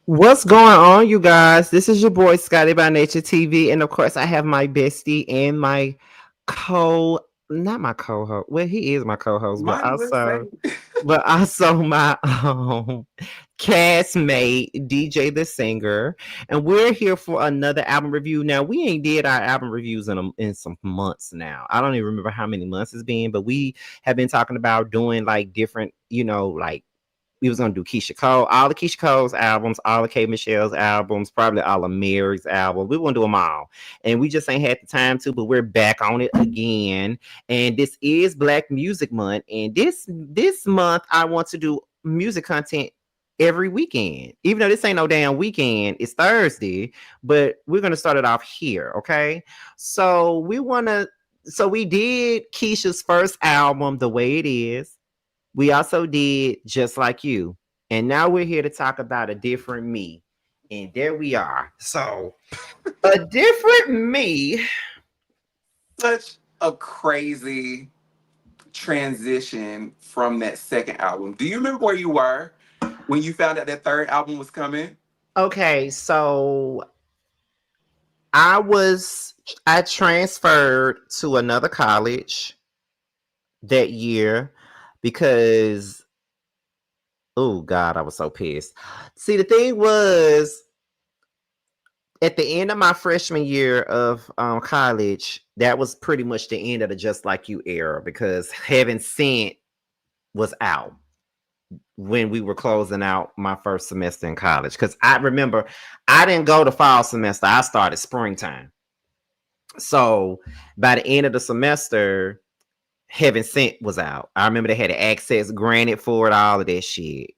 What's going on, you guys? This is your boy Scotty by Nature TV, and of course, I have my bestie and my co, not my co-host. Well, he is my co-host, but Might as well say. also my castmate DJ the singer, and we're here for another album review. Now, we ain't did our album reviews in some months now. I don't even remember how many months it's been, but we have been talking about doing like different, like we was gonna do Keyshia Cole, all the Keyshia Cole's albums, all the K Michelle's albums, probably all of Mary's albums. We want to do them all, and we just ain't had the time to. But we're back on it again, and this is Black Music Month, and this month I want to do music content every weekend. Even though this ain't no damn weekend, it's Thursday, but we're gonna start it off here, okay? So we wanna. So we did Keisha's first album, The Way It Is. We also did Just Like You. And now we're here to talk about a different me. And there we are. So, a different me. Such a crazy transition from that second album. Do you remember where you were when you found out that third album was coming? Okay, so I transferred to another college that year because oh God, I was so pissed. See, the thing was at the end of my freshman year of college, that was pretty much the end of the Just Like You era because Heaven Sent was out when we were closing out my first semester in college. Because I remember I didn't go to fall semester, I started springtime. So by the end of the semester, Heaven Sent was out. I remember they had access granted for it, all of that shit.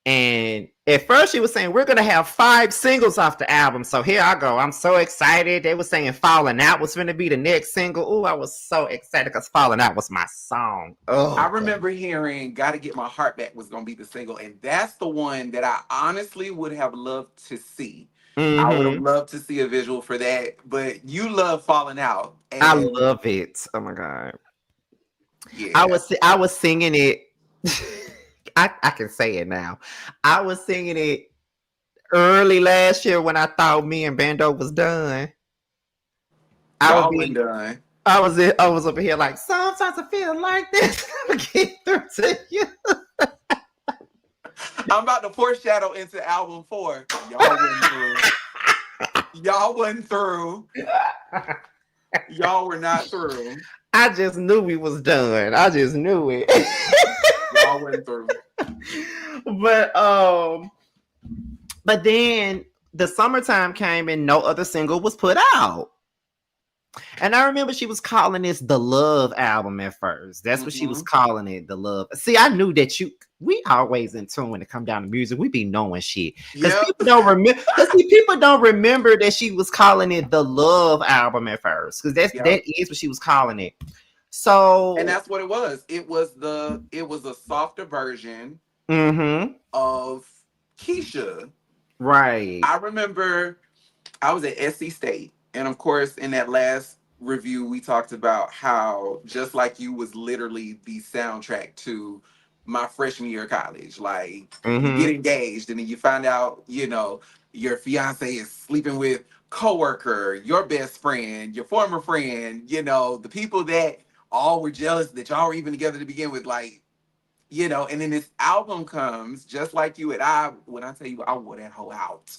And at first she was saying, we're going to have 5 singles off the album. So here I go. I'm so excited. They were saying Falling Out was going to be the next single. Oh, I was so excited because Falling Out was my song. I Oh, remember hearing Gotta Get My Heart Back was going to be the single, and that's the one that I honestly would have loved to see. I would have mm-hmm. loved to see a visual for that, but you love Falling Out. I And love it. Oh my God. yeah. I was singing it. I can say it now. I was singing it early last year when I thought me and Bando was done. I would Y'all wasn't be done. I was over here like sometimes I feel like this. I get through to you. I'm about to foreshadow into album 4. Y'all wasn't through. Y'all wasn't through. Y'all were not through. I just knew we was done. I just knew it. Y'all went through. but um, but then the summertime came and no other single was put out. And I remember she was calling this the Love album at first. That's what she was Hmm. calling it, the Love. See, I knew that we always in tune when it come down to music. We be knowing shit. Because Yep. people don't remember people don't remember that she was calling it the Love album at first. Because Yep. that is what she was calling it. And So that's what it was. It was a softer version mm-hmm. of Keisha. Right. I remember I was at SC State, and of course, in that last review, we talked about how Just Like You was literally the soundtrack to my freshman year of college. Like, you get Mm-hmm. engaged, and then you find out, your fiance is sleeping with coworker, your best friend, your former friend, the people that all were jealous that y'all were even together to begin with. Like, and then this album comes, Just Like You, and when I tell you, I wore that whole out.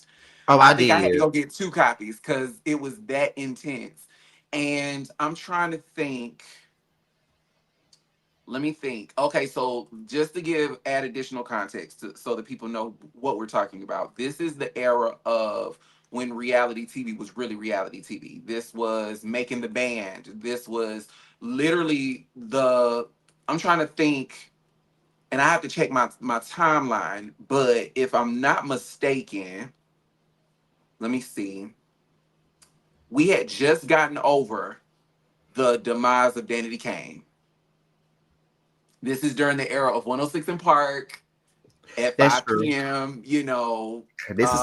Oh, I I think I had to did. go get 2 copies because it was that intense. And I'm trying to think. Let me think. Okay, so just to add additional context so that people know what we're talking about. This is the era of when reality TV was really reality TV. This was Making the Band. This was literally the. I'm trying to think, and I have to check my timeline. But if I'm not mistaken, let me see. We had just gotten over the demise of Danity Kane. This is during the era of 106 in Park at That's 5 true. p.m. This is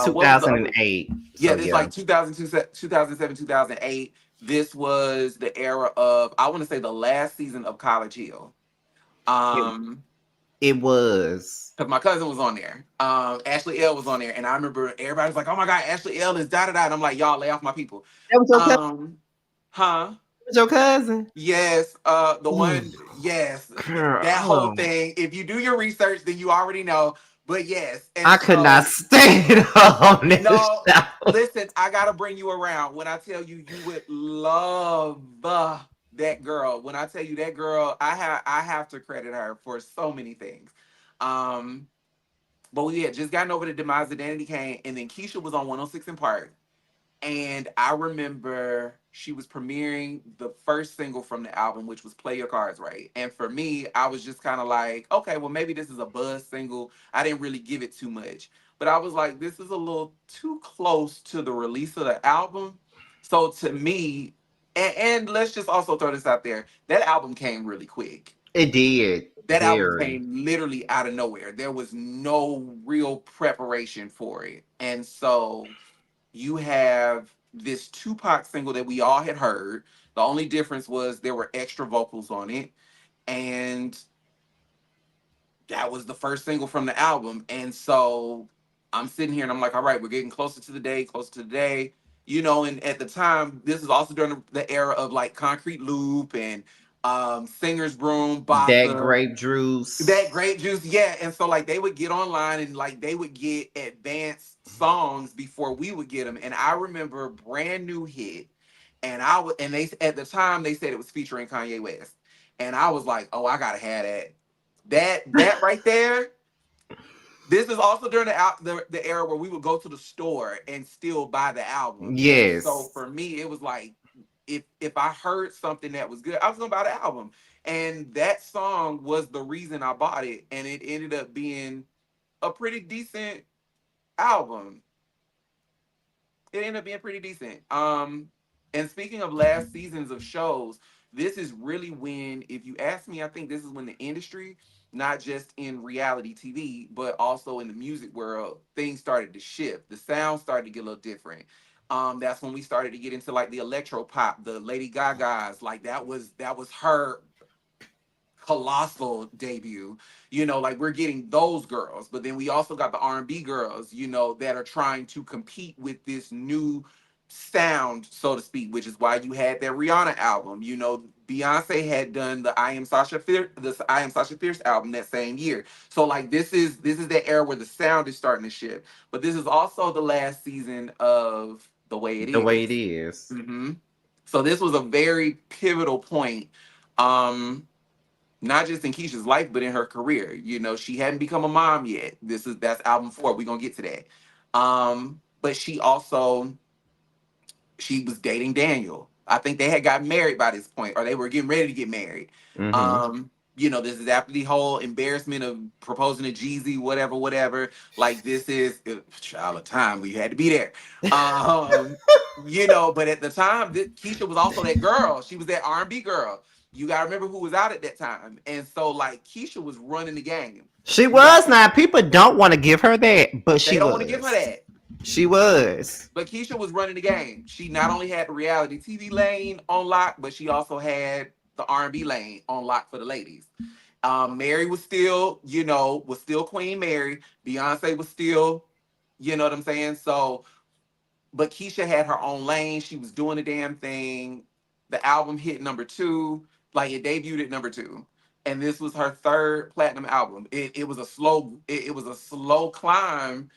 What was the other? 2008. Yeah, So this yeah. like 2002, 2007, 2008. This was the era of, I want to say, the last season of College Hill. It, Um, It was. Because my cousin was on there. Ashley L was on there, and I remember everybody was like, "Oh my God, Ashley L is da da da." And I'm like, "Y'all lay off my people." That was your cousin. Um, huh? Was your cousin. Yes, the Ooh, one, yes, girl. that whole Oh, thing. If you do your research, then you already know. But yes, and I could not so stand on this no, show. listen, I gotta bring you around. When I tell you, you would love that girl. When I tell you that girl, I have to credit her for so many things. Um, but we had just gotten over the demise of Danity Kane, and then Keisha was on 106 in Park. And I remember she was premiering the first single from the album, which was Play Your Cards Right. And for me, I was just kind of like, okay, well, maybe this is a buzz single. I didn't really give it too much. But I was like, this is a little too close to the release of the album. So to me, and let's just also throw this out there, that album came really quick. It did. That album Very. came literally out of nowhere. There was no real preparation for it. And so you have this Tupac single that we all had heard. The only difference was there were extra vocals on it. And that was the first single from the album. And so I'm sitting here and I'm like, all right, we're getting closer to the day, closer to the day. And at the time, this is also during the era of like Concrete Loop and Singer's Broom, That Bossa, grape juice. that grape juice, yeah. And so like they would get online and like they would get advanced songs before we would get them. And I remember Brand New Hit, and they at the time they said it was featuring Kanye West, and I was like, oh, I gotta have that. That right there. This is also during the era where we would go to the store and still buy the album. And so Yes. for me, it was like if I heard something that was good, I was gonna buy the album. And that song was the reason I bought it, and it ended up being a pretty decent album. It ended up being pretty decent. And speaking of last seasons of shows, this is really when, if you ask me, I think this is when the industry, not just in reality TV, but also in the music world, things started to shift. The sound started to get a little different. That's when we started to get into like the electro pop, the Lady Gaga's, like that was her colossal debut. Like we're getting those girls, but then we also got the R&B girls, that are trying to compete with this new sound, so to speak, which is why you had that Rihanna album. Beyonce had done the I Am Sasha Fierce album that same year. So like this is that era where the sound is starting to shift. But this is also the last season of The Way It The way it Is. is. hmm So this was a very pivotal point. Um, Not just in Keisha's life, but in her career. She hadn't become a mom yet. That's album 4. We're gonna get to that. But she was dating Daniel. I think they had got married by this point, or they were getting ready to get married. Mm-hmm. This is after the whole embarrassment of proposing to Jeezy, whatever, whatever. Like this is child of time. We had to be there. Um, but at the time, Keisha was also that girl. She was that R&B girl. You gotta remember who was out at that time. And so like Keisha was running the game. She You got was now. People don't want to give her that, but They she don't want to give her was. that. She was. But Keisha was running the game. She not only had the reality TV lane on lock, but she also had the R&B lane on lock for the ladies. Mary was still Queen Mary. Beyonce was still, you know what I'm saying? So, but Keisha had her own lane. She was doing the damn thing. The album hit number 2. Like it debuted at number 2. And this was her third platinum album. It was a slow climb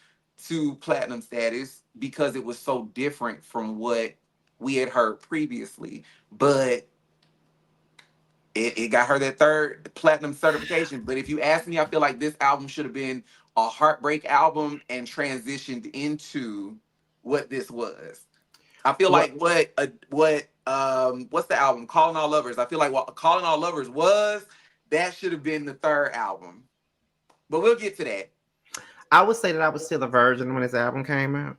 to platinum status because it was so different from what we had heard previously. But it got her that third platinum certification. But if you ask me, I feel like this album should have been a heartbreak album and transitioned into what this was. I feel What like what's the album? Calling All Lovers. I feel like what Calling All Lovers was, that should have been the third album. But we'll get to that. I would say that I was still a virgin when this album came out.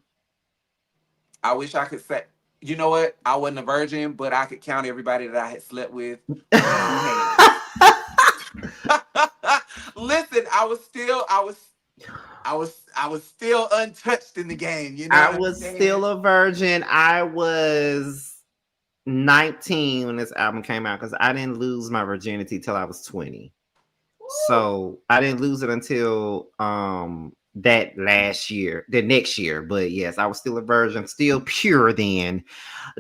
I wish I could say, you know what? I wasn't a virgin, but I could count everybody that I had slept with on 2 hands. Listen, I was still untouched in the game. You know I what I'm was saying? still a virgin. I was 19 when this album came out because I didn't lose my virginity till I was 20. So I didn't lose it until that last year, the next year. But yes, I was still a virgin, still pure then.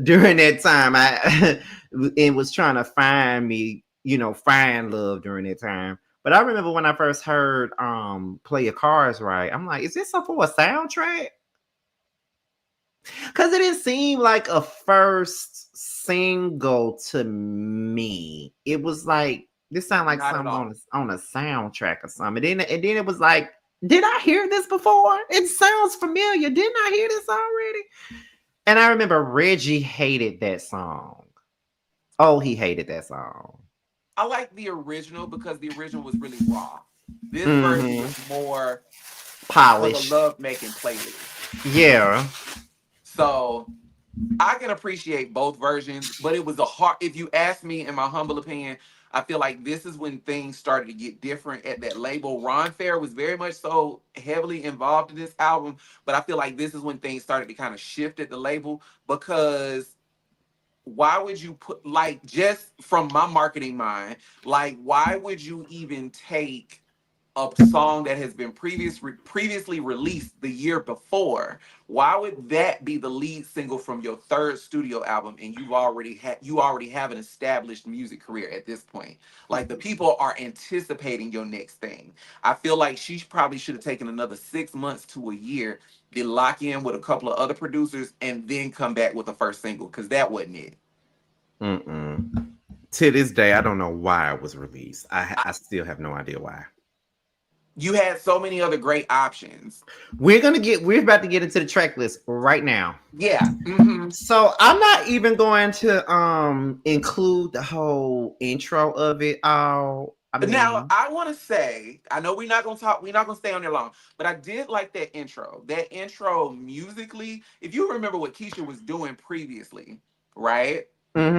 During that time, I and was trying to find me, find love during that time. But I remember when I first heard "Play Your Cards Right," I'm like, "Is this something for a soundtrack?" Because it didn't seem like a first single to me. It was like this sounded like Not at something all. on a soundtrack or something. And then it was like, did I hear this before? It sounds familiar. Didn't I hear this already? And I remember Reggie hated that song. Oh, he hated that song. I like the original because the original was really raw. This version Mm-hmm. was more for the Polished. love making playlist. Yeah. So I can appreciate both versions, but it was a hard. If you ask me, in my humble opinion, I feel like this is when things started to get different at that label. Ron Fair was very much so heavily involved in this album, but I feel like this is when things started to kind of shift at the label because why would you put like just from my marketing mind, like why would you even take a song that has been previously released the year before, why would that be the lead single from your third studio album and you already have an established music career at this point? Like the people are anticipating your next thing. I feel like she probably should have taken another 6 months to a year to lock in with a couple of other producers and then come back with the first single because that wasn't it. Mm-mm. To this day, I don't know why it was released. I still have no idea why. You had so many other great options. We're about to get into the track list right now. Yeah. Hmm. So I'm not even going to include the whole intro of it all. I Now, mean, I want to say, I know we're not gonna stay on there long, but I did like that intro. That intro musically, if you remember what Keisha was doing previously, right?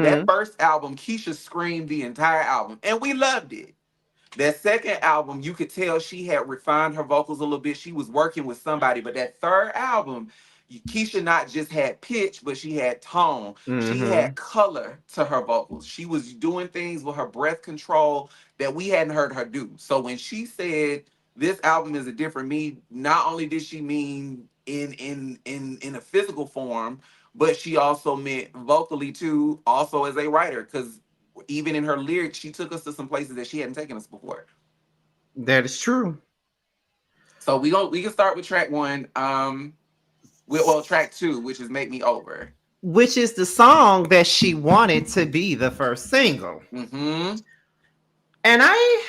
That mm-hmm, first album, Keisha screamed the entire album, and we loved it. That second album, you could tell she had refined her vocals a little bit. She was working with somebody. But that third album, Keisha not just had pitch, but she had tone. She mm-hmm, had color to her vocals. She was doing things with her breath control that we hadn't heard her do. So when she said this album is a different me, not only did she mean in a physical form, but she also meant vocally too, also as a writer, because even in her lyrics, she took us to some places that she hadn't taken us before. that is true. So we can start with track one. Well, track two, which is "Make Me Over." Which is the song that she wanted to be the first single, Hmm. and I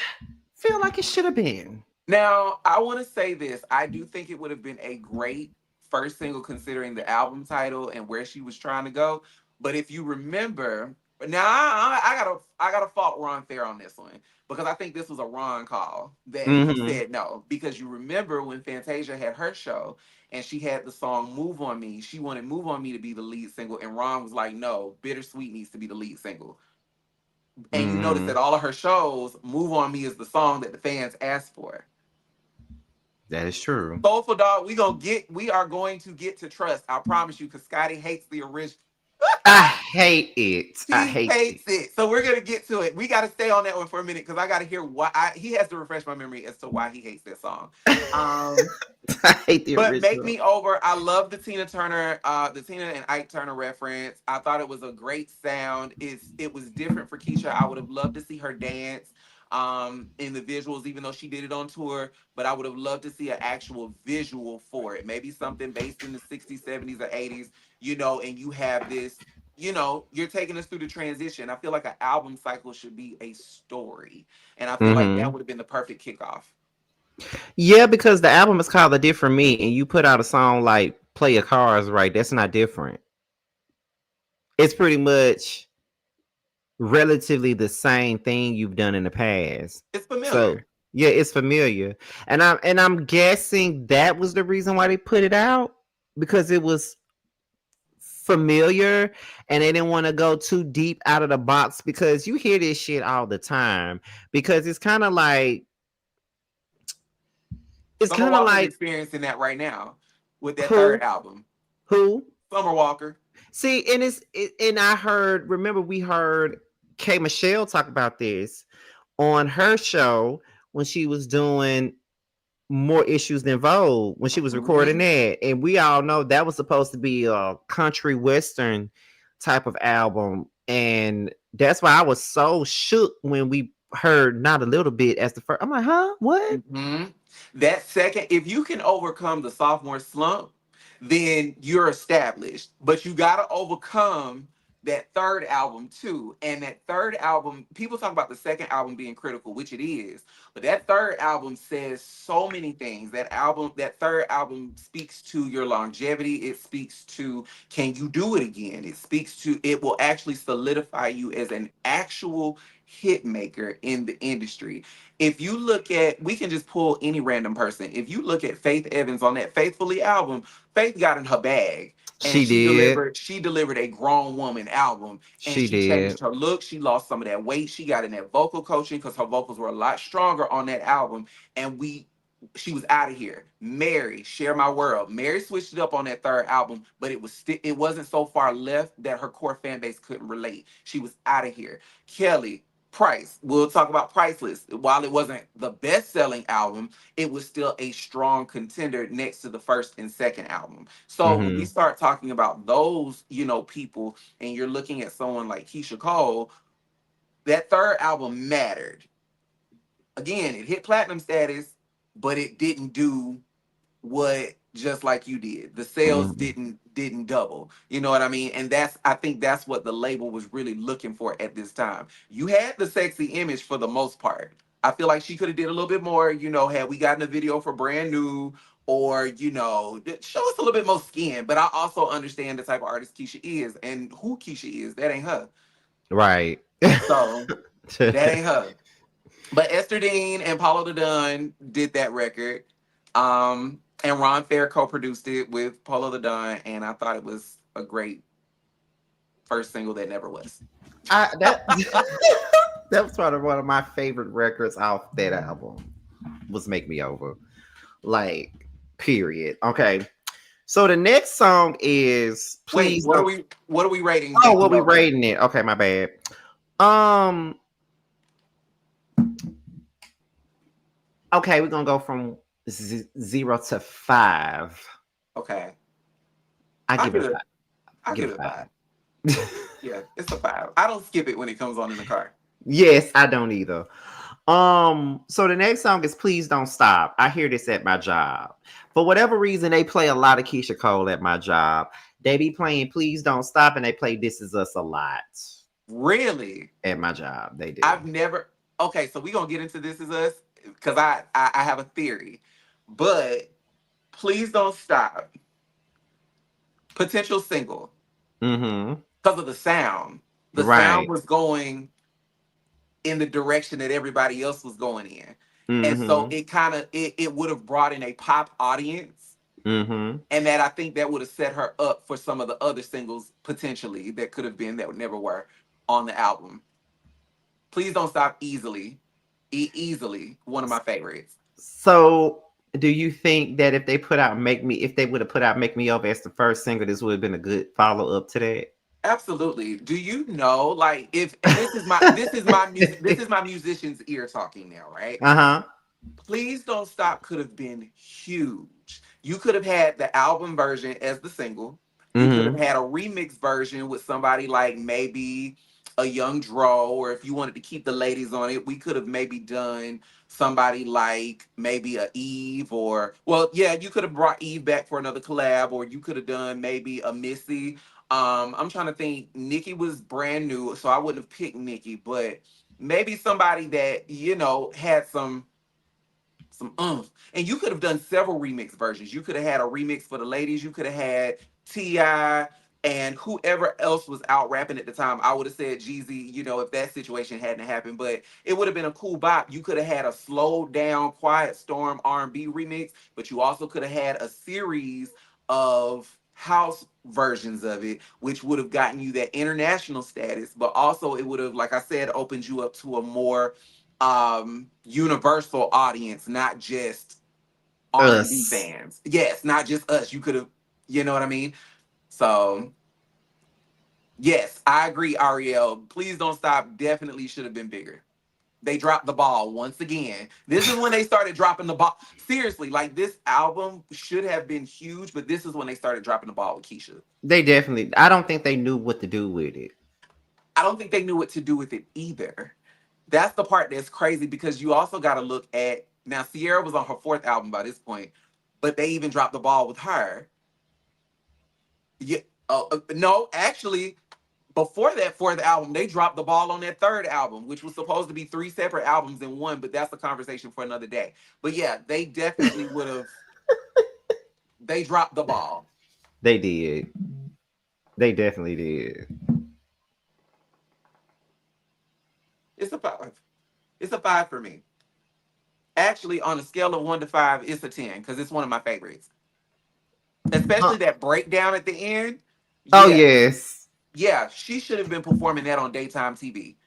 feel like it should have been. Now, I want to say this. I do think it would have been a great first single considering the album title and where she was trying to go. But if you remember, now I gotta fault Ron Fair on this one because I think this was a Ron call that he Mm-hmm. said no. Because you remember when Fantasia had her show and she had the song "Move on Me," she wanted "Move on Me" to be the lead single, and Ron was like, "No, Bittersweet needs to be the lead single." And you notice Mm-hmm. that all of her shows, "Move on Me" is the song that the fans asked for. That is true. Soulful Dog, we are going to get to Trust. I promise you, because Scotty hates the original. I hate it. I He hate it. hates it. So we're gonna get to it. We gotta stay on that one for a minute because I gotta hear why he has to refresh my memory as to why he hates that song. Um I hate the but Make original. Me Over, I love the Tina and Ike Turner reference. I thought it was a great sound. It was different for Keisha. I would have loved to see her dance in the visuals, even though she did it on tour, but I would have loved to see an actual visual for it. Maybe something based in the 60s, 70s, or 80s, and you have this, you're taking us through the transition. I feel like an album cycle should be a story. And I feel like that Mm-hmm. would have been the perfect kickoff. Yeah, because the album is called A Different Me, and you put out a song like Play Your Cards Right. That's not different. It's pretty much relatively the same thing you've done in the past. It's So familiar. yeah, it's familiar. And I'm guessing that was the reason why they put it out, because it was familiar and they didn't want to go too deep out of the box, because you hear this shit all the time, because it's Summer kind of Walker's like experiencing that right now with that third who album. who Summer Walker. see, and I remember we heard K Michelle talk about this on her show, when she was doing More Issues Than Vogue, when she was recording Mhm. that. And we all know that was supposed to be a country western type of album. And that's why I was so shook when we heard Not a Little Bit as the first. I'm like, huh? What? hmm That second, if you can overcome the sophomore slump, then you're established. But you got to overcome that third album too. And that third album, people talk about the second album being critical, which it is. But that third album says so many things. That third album speaks to your longevity. It speaks to, can you do it again? It speaks to, it will actually solidify you as an actual hit maker in the industry. If you look at, we can just pull any random person. If you look at Faith Evans on that Faithfully album, Faith got in her bag and She did. she delivered a grown woman album, and She she did. changed her look. She lost some of that weight. She got in that vocal coaching because her vocals were a lot stronger on that album. And she was out of here. Mary, Share My World. Mary switched it up on that third album, but it wasn't so far left that her core fan base couldn't relate. She was out of here. Kelly, Price. We'll talk about Priceless. While it wasn't the best-selling album, it was still a strong contender next to the first and second album. So when we Mm-hmm. start talking about those, people, and you're looking at someone like Keyshia Cole, that third album mattered. Again, it hit platinum status, but it didn't do what just like you did. The sales Mm-hmm. didn't double. You know what I mean? And I think that's what the label was really looking for at this time. You had the sexy image for the most part. I feel like she could have did a little bit more, had we gotten a video for Brand New, or show us a little bit more skin. But I also understand the type of artist Keisha is and who Keisha is. That ain't her. Right. So that ain't her. But Esther Dean and Paulo the did that record. And Ron Fair co-produced it with Paulo the and I thought it was a great first single that never was. That that was probably one of my favorite records off that album. Was Make Me Over. Like, period. Okay. So the next song is Wait, Please Don't. what are we rating Oh, Make what Me we Over? rating it? Okay, my bad. Um. Okay, we're gonna go from 0 to 5. Okay. I I'll give it give a it five. I'll Give give it it a a five. 5. Yeah, it's a five. I don't skip it when it comes on in the car. Yes, I don't either. So the next song is Please Don't Stop. I hear this at my job. For whatever reason, they play a lot of Keisha Cole at my job. They be playing Please Don't Stop, and they play This Is Us a lot Really? at my job. They do. I've never Okay, so we gonna get into This Is Us because I have a theory. But Please Don't Stop, potential single, Mm-hmm. because of the sound. The sound Right. was going in the direction that everybody else was going in. And so Mm-hmm. it would have brought in a pop audience. Mm-hmm. And that I think that would have set her up for some of the other singles potentially that could have been that never were on the album. Please Don't Stop, easily one of my favorites. So do you think that if they would have put out Make Me Over as the first single, this would have been a good follow up to that? Absolutely. Do you know, like, if, and this is my musician's ear talking now, right? Uh-huh. Please Don't Stop could have been huge. You could have had the album version as the single. You could have Mm-hmm. had a remix version with somebody like maybe a Young Dro, or if you wanted to keep the ladies on it, we could have maybe done somebody like maybe a Eve, or, well, yeah, you could have brought Eve back for another collab, or you could have done maybe a Missy. I'm trying to think. Nikki was brand new, so I wouldn't have picked Nikki, but maybe somebody that had some and you could have done several remix versions. You could have had a remix for the ladies. You could have had Ti and whoever else was out rapping at the time. I would have said Jeezy, if that situation hadn't happened, but it would have been a cool bop. You could have had a slow down, quiet storm R&B remix, but you also could have had a series of house versions of it, which would have gotten you that international status, but also it would have, like I said, opened you up to a more universal audience, not just R&B Us. fans. Yes, not just us. You could have, you know what I mean? So yes, I agree, Ariel. Please Don't Stop definitely should have been bigger. They dropped the ball once again. This is when they started dropping the ball. Seriously, like this album should have been huge, but this is when they started dropping the ball with Keisha. They definitely. I don't think they knew what to do with it. I don't think they knew what to do with it either. That's the part that's crazy because you also got to look at now. Sierra was on her fourth album by this point, but they even dropped the ball with her. Yeah, no, actually, before that fourth album, they dropped the ball on that third album, which was supposed to be three separate albums in one, but that's a conversation for another day. But yeah, they definitely would have. They dropped the ball. They did. They definitely did. It's a five. It's a five for me. Actually, on a scale of 1 to 5, it's a 10 because it's one of my favorites. Uh, Especially that breakdown at the end. oh Yeah, yes. yeah, she should have been performing that on daytime TV.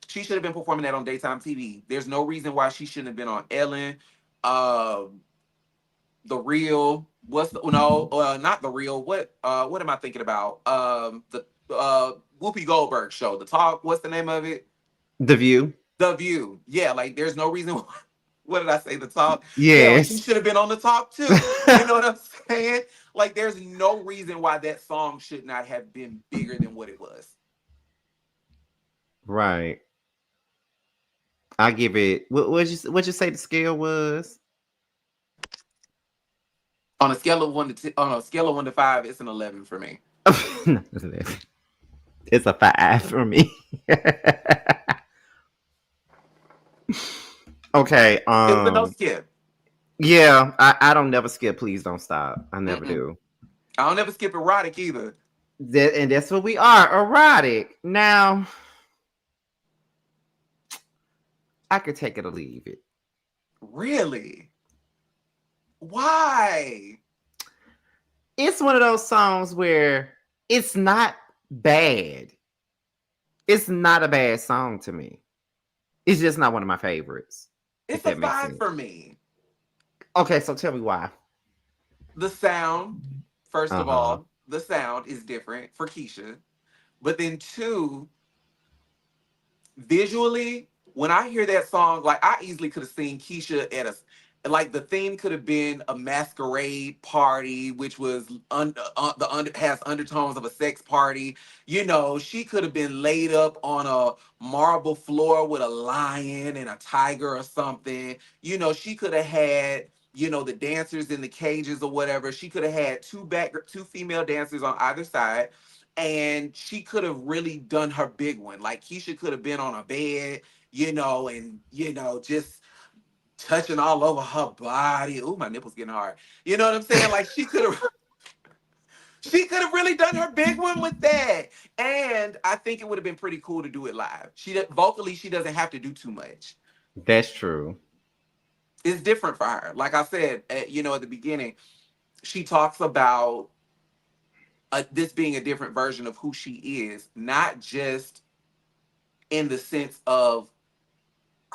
She should have been performing that on daytime TV. There's no reason why she shouldn't have been on Ellen, um, The Real. What's the no? Not The Real. What am I thinking about? The Whoopi Goldberg show, The Talk. What's the name of it? The View. The View. Yeah, like there's no reason. What did I say? The Talk. Yeah, like she Yes. should have been on The Talk too. You know what I'm saying? Like there's no reason why that song should not have been bigger than what it was. Right. I give it. What you say the scale was? On a scale of on a scale of 1 to 5, it's an 11 for me. It's a 5 for me. Okay. It's a no skip. Yeah. I don't never skip. Please don't stop. I never Mm-mm. do. I don't ever skip erotic either. And that's what we are. Erotic. Now I could take it or leave it. Really? Why? It's one of those songs where it's not bad. It's not a bad song to me. It's just not one of my favorites, if It's a that makes five sense. for me. Okay, so tell me why. The sound, first Uh of huh. all, the sound is different for Keyshia. But then two, visually, when I hear that song, like I easily could have seen Keisha at a like the theme could have been a masquerade party, which was has undertones of a sex party. You know, she could have been laid up on a marble floor with a lion and a tiger or something. You know, she could have had the dancers in the cages or whatever. She could have had two female dancers on either side, and she could have really done her big one. Like Keisha could have been on a bed, and just touching all over her body. Ooh, my nipples getting hard. You know what I'm saying? Like she could have really done her big one with that. And I think it would have been pretty cool to do it live. Vocally, she doesn't have to do too much. That's true. It's different for her. Like I said, at the beginning, she talks about this being a different version of who she is, not just in the sense of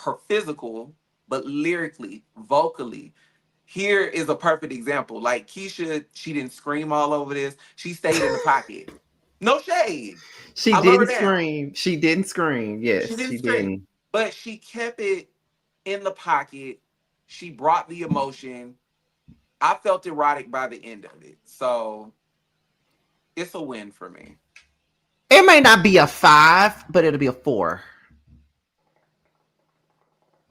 her physical, but lyrically, vocally. Here is a perfect example. Like Keisha, she didn't scream all over this. She stayed in the pocket. No shade. She I love her didn't down. scream. She didn't scream. She Yes, didn't she scream, didn't. but she kept it in the pocket. She brought the emotion. I felt erotic by the end of it. So it's a win for me. It may not be a 5, but it'll be a 4.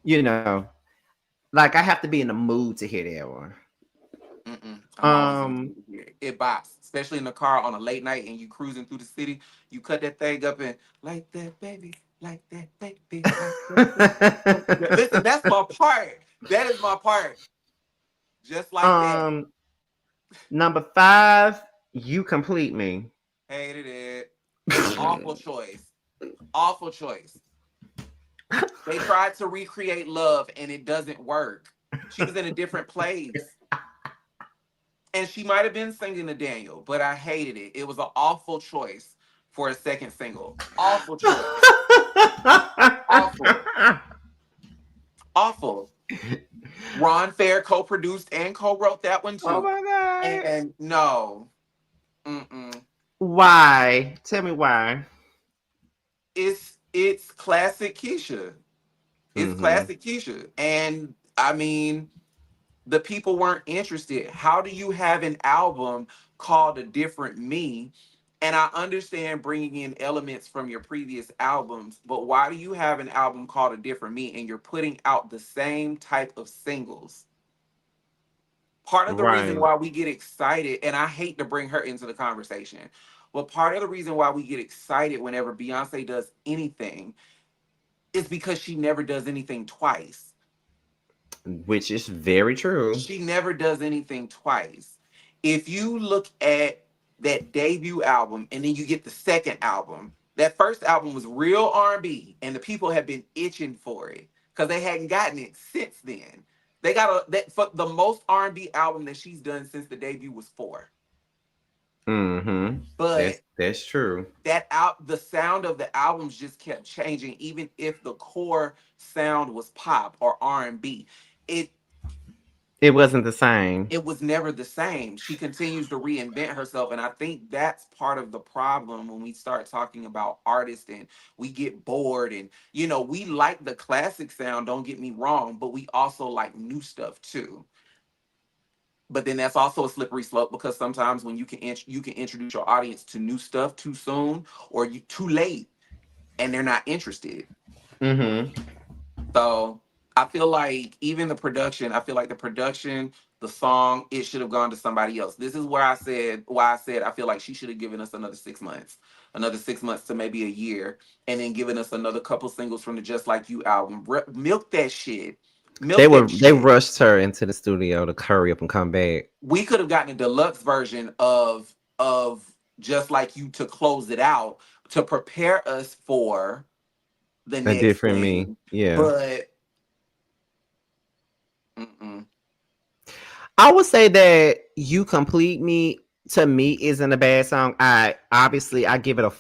You know, like I have to be in the mood to hear that one. Mm-mm. I'm always in the Um, mood here. It bops, especially in the car on a late night and you cruising through the city. You cut that thing up and like that baby, like that baby. Like that. Listen, that's my part. That is my part. Just like that. um, number 5, you complete me. Hated it. Awful choice. Awful choice. They tried to recreate love and it doesn't work. She was in a different place. And she might have been singing to Daniel, but I hated it. It was an awful choice for a second single. Awful choice. Awful. Awful. Ron Fair co-produced and co-wrote that one Oh too. my god! And no, mm-mm. Why? Tell me why. It's classic Keisha. It's Mm-hmm. classic Keisha. And I mean, the people weren't interested. How do you have an album called A Different Me? And I understand bringing in elements from your previous albums, but why do you have an album called A Different Me and you're putting out the same type of singles? Part of the reason Right. why we get excited, and I hate to bring her into the conversation, but part of the reason why we get excited whenever Beyonce does anything is because she never does anything twice. Which is very true. She never does anything twice. If you look at that debut album and then you get the second album, that first album was real R&B and the people have been itching for it because they hadn't gotten it since then. They got for the most R&B album that she's done since the debut was 4. Mm-hmm. But That's true. the sound of the albums just kept changing even if the core sound was pop or R&B. It It wasn't the same. it was never the same. She continues to reinvent herself. And I think that's part of the problem when we start talking about artists and we get bored. And, we like the classic sound, don't get me wrong, but we also like new stuff too. But then that's also a slippery slope because sometimes when you can introduce your audience to new stuff too soon or you too late and they're not interested. Mm-hmm. So I feel like even the production, I feel like the production, the song, it should have gone to somebody else. This is why I said I feel like she should have given us another 6 months to maybe a year, and then given us another couple singles from the Just Like You album. Milk that shit. They Milk were that they shit. rushed her into the studio to hurry up and come back. We could have gotten a deluxe version of Just Like You to close it out to prepare us for the A next different me. thing. Yeah. But mm-mm. I would say that You Complete Me to me isn't a bad song. I give it a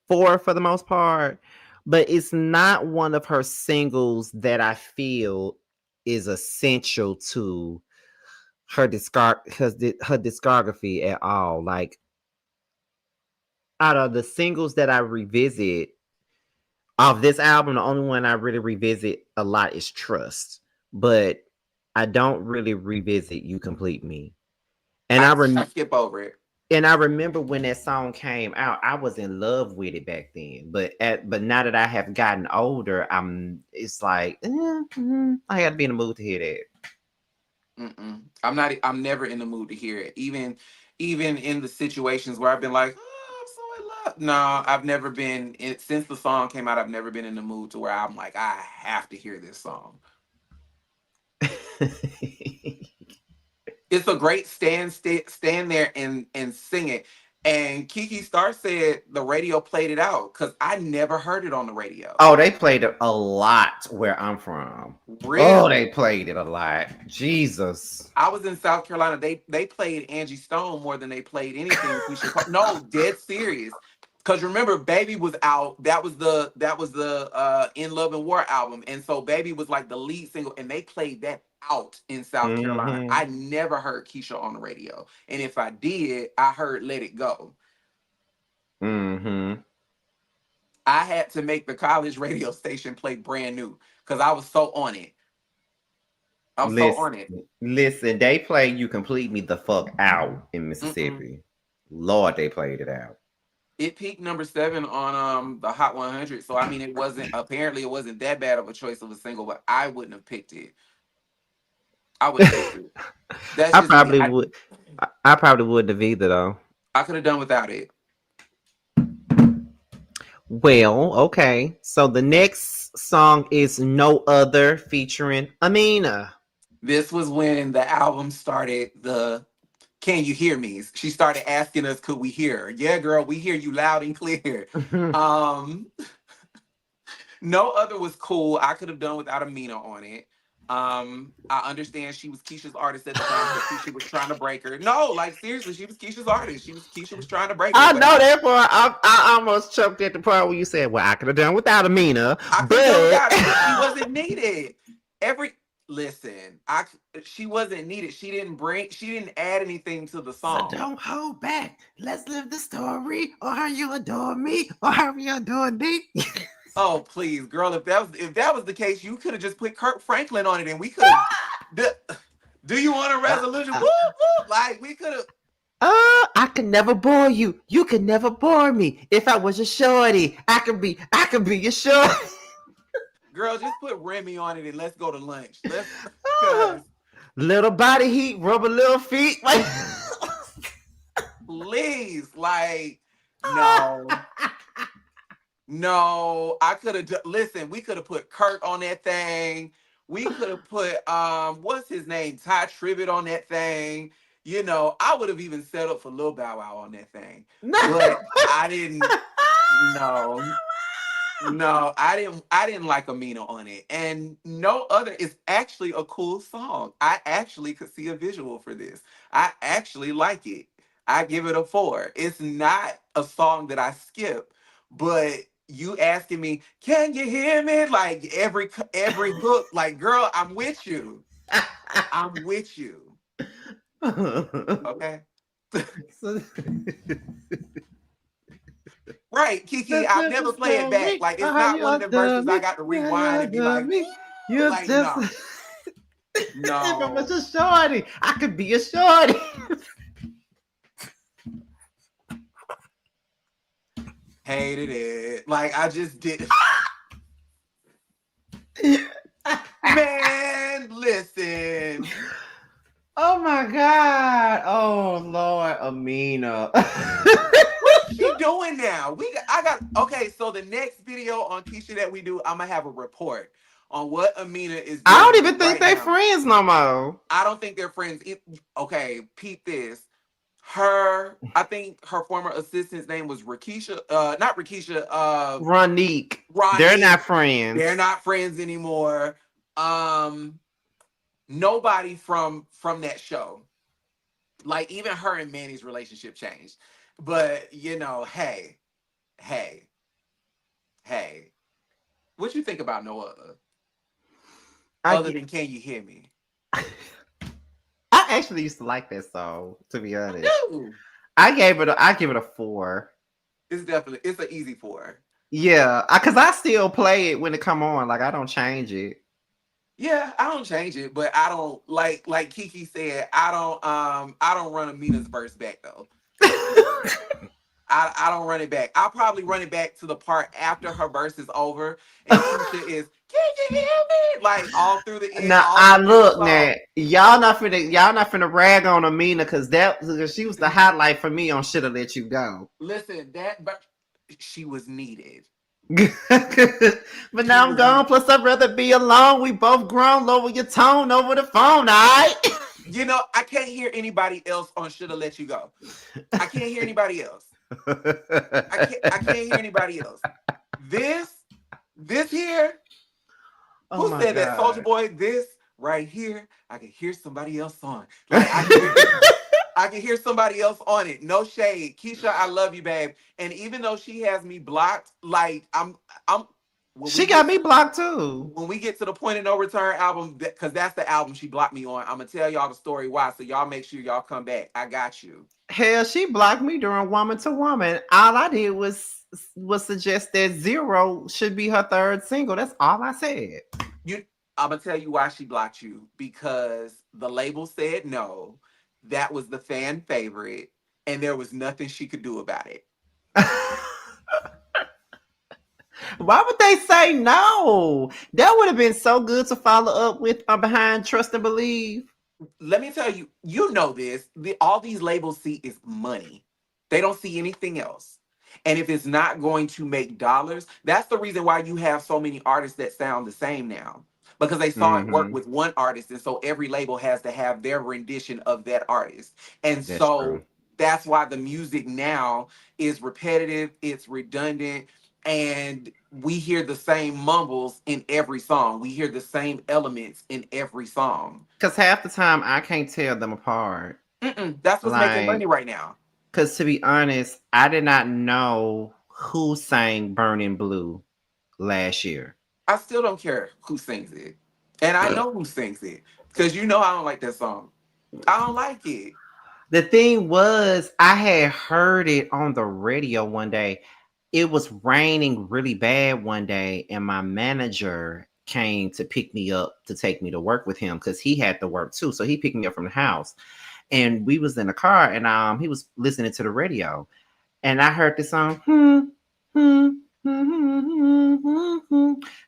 4 for the most part, but it's not one of her singles that I feel is essential to her discography at all. Like out of the singles that I revisit off this album, the only one I really revisit a lot is Trust. But I don't really revisit You Complete Me. And I skip over it. I remember when that song came out, I was in love with it back then. But now that I have gotten older, it's like I had to be in the mood to hear that. Mm-mm. I'm not. I'm never in the mood to hear it. Even in the situations where I've been like, oh, I'm so in love. No, I've never been. Since the song came out, I've never been in the mood to where I'm like, I have to hear this song. It's a great stand there and sing it. And Kiki Star said the radio played it out because I never heard it on the radio. Oh, they played it a lot where I'm from. Oh, they Really? played it a lot. Jesus. I was in South Carolina. They played Angie Stone more than they played anything. No, dead serious. Because remember, Baby was out. That was the In Love and War album, and so Baby was like the lead single, and they played that out in South Carolina. Mm-hmm. I never heard Keisha on the radio, and if I did, I heard Let It Go. Mm-hmm. I had to make the college radio station play Brand New because I was so on it. I was so Listen, on it. listen, they played You Complete Me the fuck out in Mm-mm. Mississippi. Lord, they played it out. It peaked number 7 on the Hot 100. So I mean, it wasn't that bad of a choice of a single, but I wouldn't have picked it. I wouldn't have picked it. That's I just me. probably would. I probably wouldn't have either though. I could have done without it. Well, okay. So the next song is No Other featuring Amina. This was when the album started. The Can You Hear Me? She started asking us, could we hear her? Yeah, girl, we hear you loud and clear. Um, No Other was cool. I could have done without Amina on it. I understand she was Keisha's artist at the time, so Keisha was trying to break her. No, like seriously, she was Keisha's artist. Keisha was trying to break her, I but know that part. I almost choked at the part where you said, "Well, I could have done without Amina," I could have done but without her, but she wasn't needed. Every Listen, she wasn't needed. She didn't add anything to the so song. don't hold back. Let's live the story, or how you adore me, or how you adore me. Oh please, girl, if that was the case, you could have just put Kirk Franklin on it, and we could have. Do, do you want a Uh, resolution? Woo uh, woo! Like we could have. I can never bore you. You can never bore me. If I was a shorty, I can be your shorty. Girl, just put Remy on it and let's go to lunch. Let's, cause Little body heat, rubber little feet. Like, please, like, no. No, I could have listen. We could have put Kurt on that thing. We could have put what's his name, Ty Tribbett on that thing. You know, I would have even set up for Lil Bow Wow on that thing, but I didn't. No, no, I didn't like Amina on it, and no other. It's actually a cool song. I actually could see a visual for this. I actually like it. I give it a 4. It's not a song that I skip, but you asking me, can you hear me? Like every hook, like girl, I'm with you. I'm with you. Okay. so, Right, Kiki, that's I'll just a never play it back. story Like of it's how not you one of them adore verses I me. got to Yeah, you rewind and be adore like, me. ooh, You're like just. no, If I was no. a shorty, I could be a shorty. Hated it. Like I just did. Man, listen. Oh my God. Oh Lord, Amina. What is she doing now? I got okay. So the next video on Keisha that we do, I'm gonna have a report on what Amina is I don't dealing with even think right they now. friends no more. I don't think they're friends. Okay, peep this. I think her former assistant's name was Rakisha. Not Rakisha. Ronique. They're Ronnie. not They're friends. not friends anymore. Um, Nobody from that show. Like even her and Manny's relationship changed. But you know, hey, hey, what you think about Noah I other get, than Can You Hear Me? I actually used to like that song, to be I honest. do. I give it a 4. It's an easy 4. Yeah, because I still play it when it come on. Like I don't change it. Yeah, I don't change it, but I don't like Kiki said, I don't run Amina's verse back though. I don't run it back. I'll probably run it back to the part after her verse is over and Keisha is, can you hear me? Like all through the end, Now all I through the look song. now. Y'all not finna rag on Amina because she was the highlight for me on Shoulda Let You Go. Listen, that but she was needed. But She now I'm was gone. Plus, I'd rather be alone. We both grown. Lower your tone over the phone, all right? you know, I can't hear anybody else on Shoulda Let You Go. I can't hear anybody else. I can't hear anybody else. This this here, Oh who my said that? Soldier God. Boy, this right here, I can hear somebody else on. Like I can hear somebody else on it. No shade. Keisha, I love you, babe. And even though she has me blocked, like I'm when we She got get me blocked too. when we get to the Point of No Return album, because that's the album she blocked me on. I'm gonna tell y'all the story why. So y'all make sure y'all come back. I got you. Hell, she blocked me during Woman to Woman. All I did was suggest that Zero should be her third single. That's all I said. You I'm gonna tell you why she blocked you. Because the label said no. That was the fan favorite, and there was nothing she could do about it. Why would they say no? That would have been so good to follow up with Behind Trust and Believe. Let me tell you, you know this. All these labels see is money. They don't see anything else. And if it's not going to make dollars, that's the reason why you have so many artists that sound the same now. Because they saw it work Mm-hmm. with one artist. And so every label has to have their rendition of that artist. And That's true. so that's why the music now is repetitive, it's redundant, and we hear the same mumbles in every song. We hear the same elements in every song. Because half the time I can't tell them apart. That's what's making money Like, right now. because to be honest, I did not know who sang Burning Blue last year. I still don't care who sings it. And I know who sings it. Because you know I don't like that song. I don't like it. The thing was, I had heard it on the radio one day. it was raining really bad one day, and my manager came to pick me up to take me to work with him because he had to work too. So he picked me up from the house, and we was in the car, and he was listening to the radio, and I heard this song, hmm,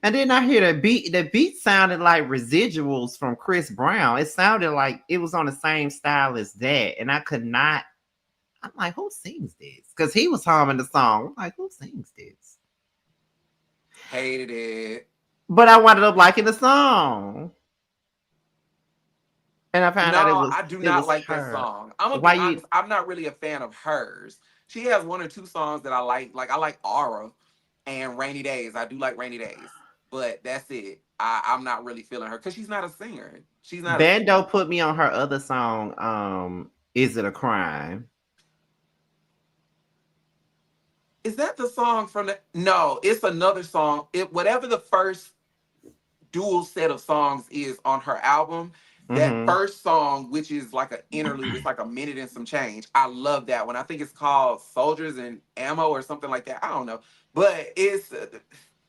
and then I hear the beat. The beat sounded like residuals from Chris Brown. It sounded like it was on the same style as that, and I could not. I'm like, who sings this? Because he was humming the song. I'm like, who sings this? Hated it. But I wound up liking the song, and I found out No, I do it not was like that her. song. I'm gonna Why be you honest. I'm not really a fan of hers. She has one or two songs that I like. Like I like Aura and Rainy Days. I do like Rainy Days, but that's it. I'm not really feeling her because she's not a singer. She's not a. Bando put me on her other song? Is it a crime? Is that the song from the? No, it's another song. It whatever the first dual set of songs is on her album. That Mm-hmm. first song, which is like an interlude, it's like a minute and some change. I love that one. I think it's called Soldiers and Ammo or something like that. I don't know, but it's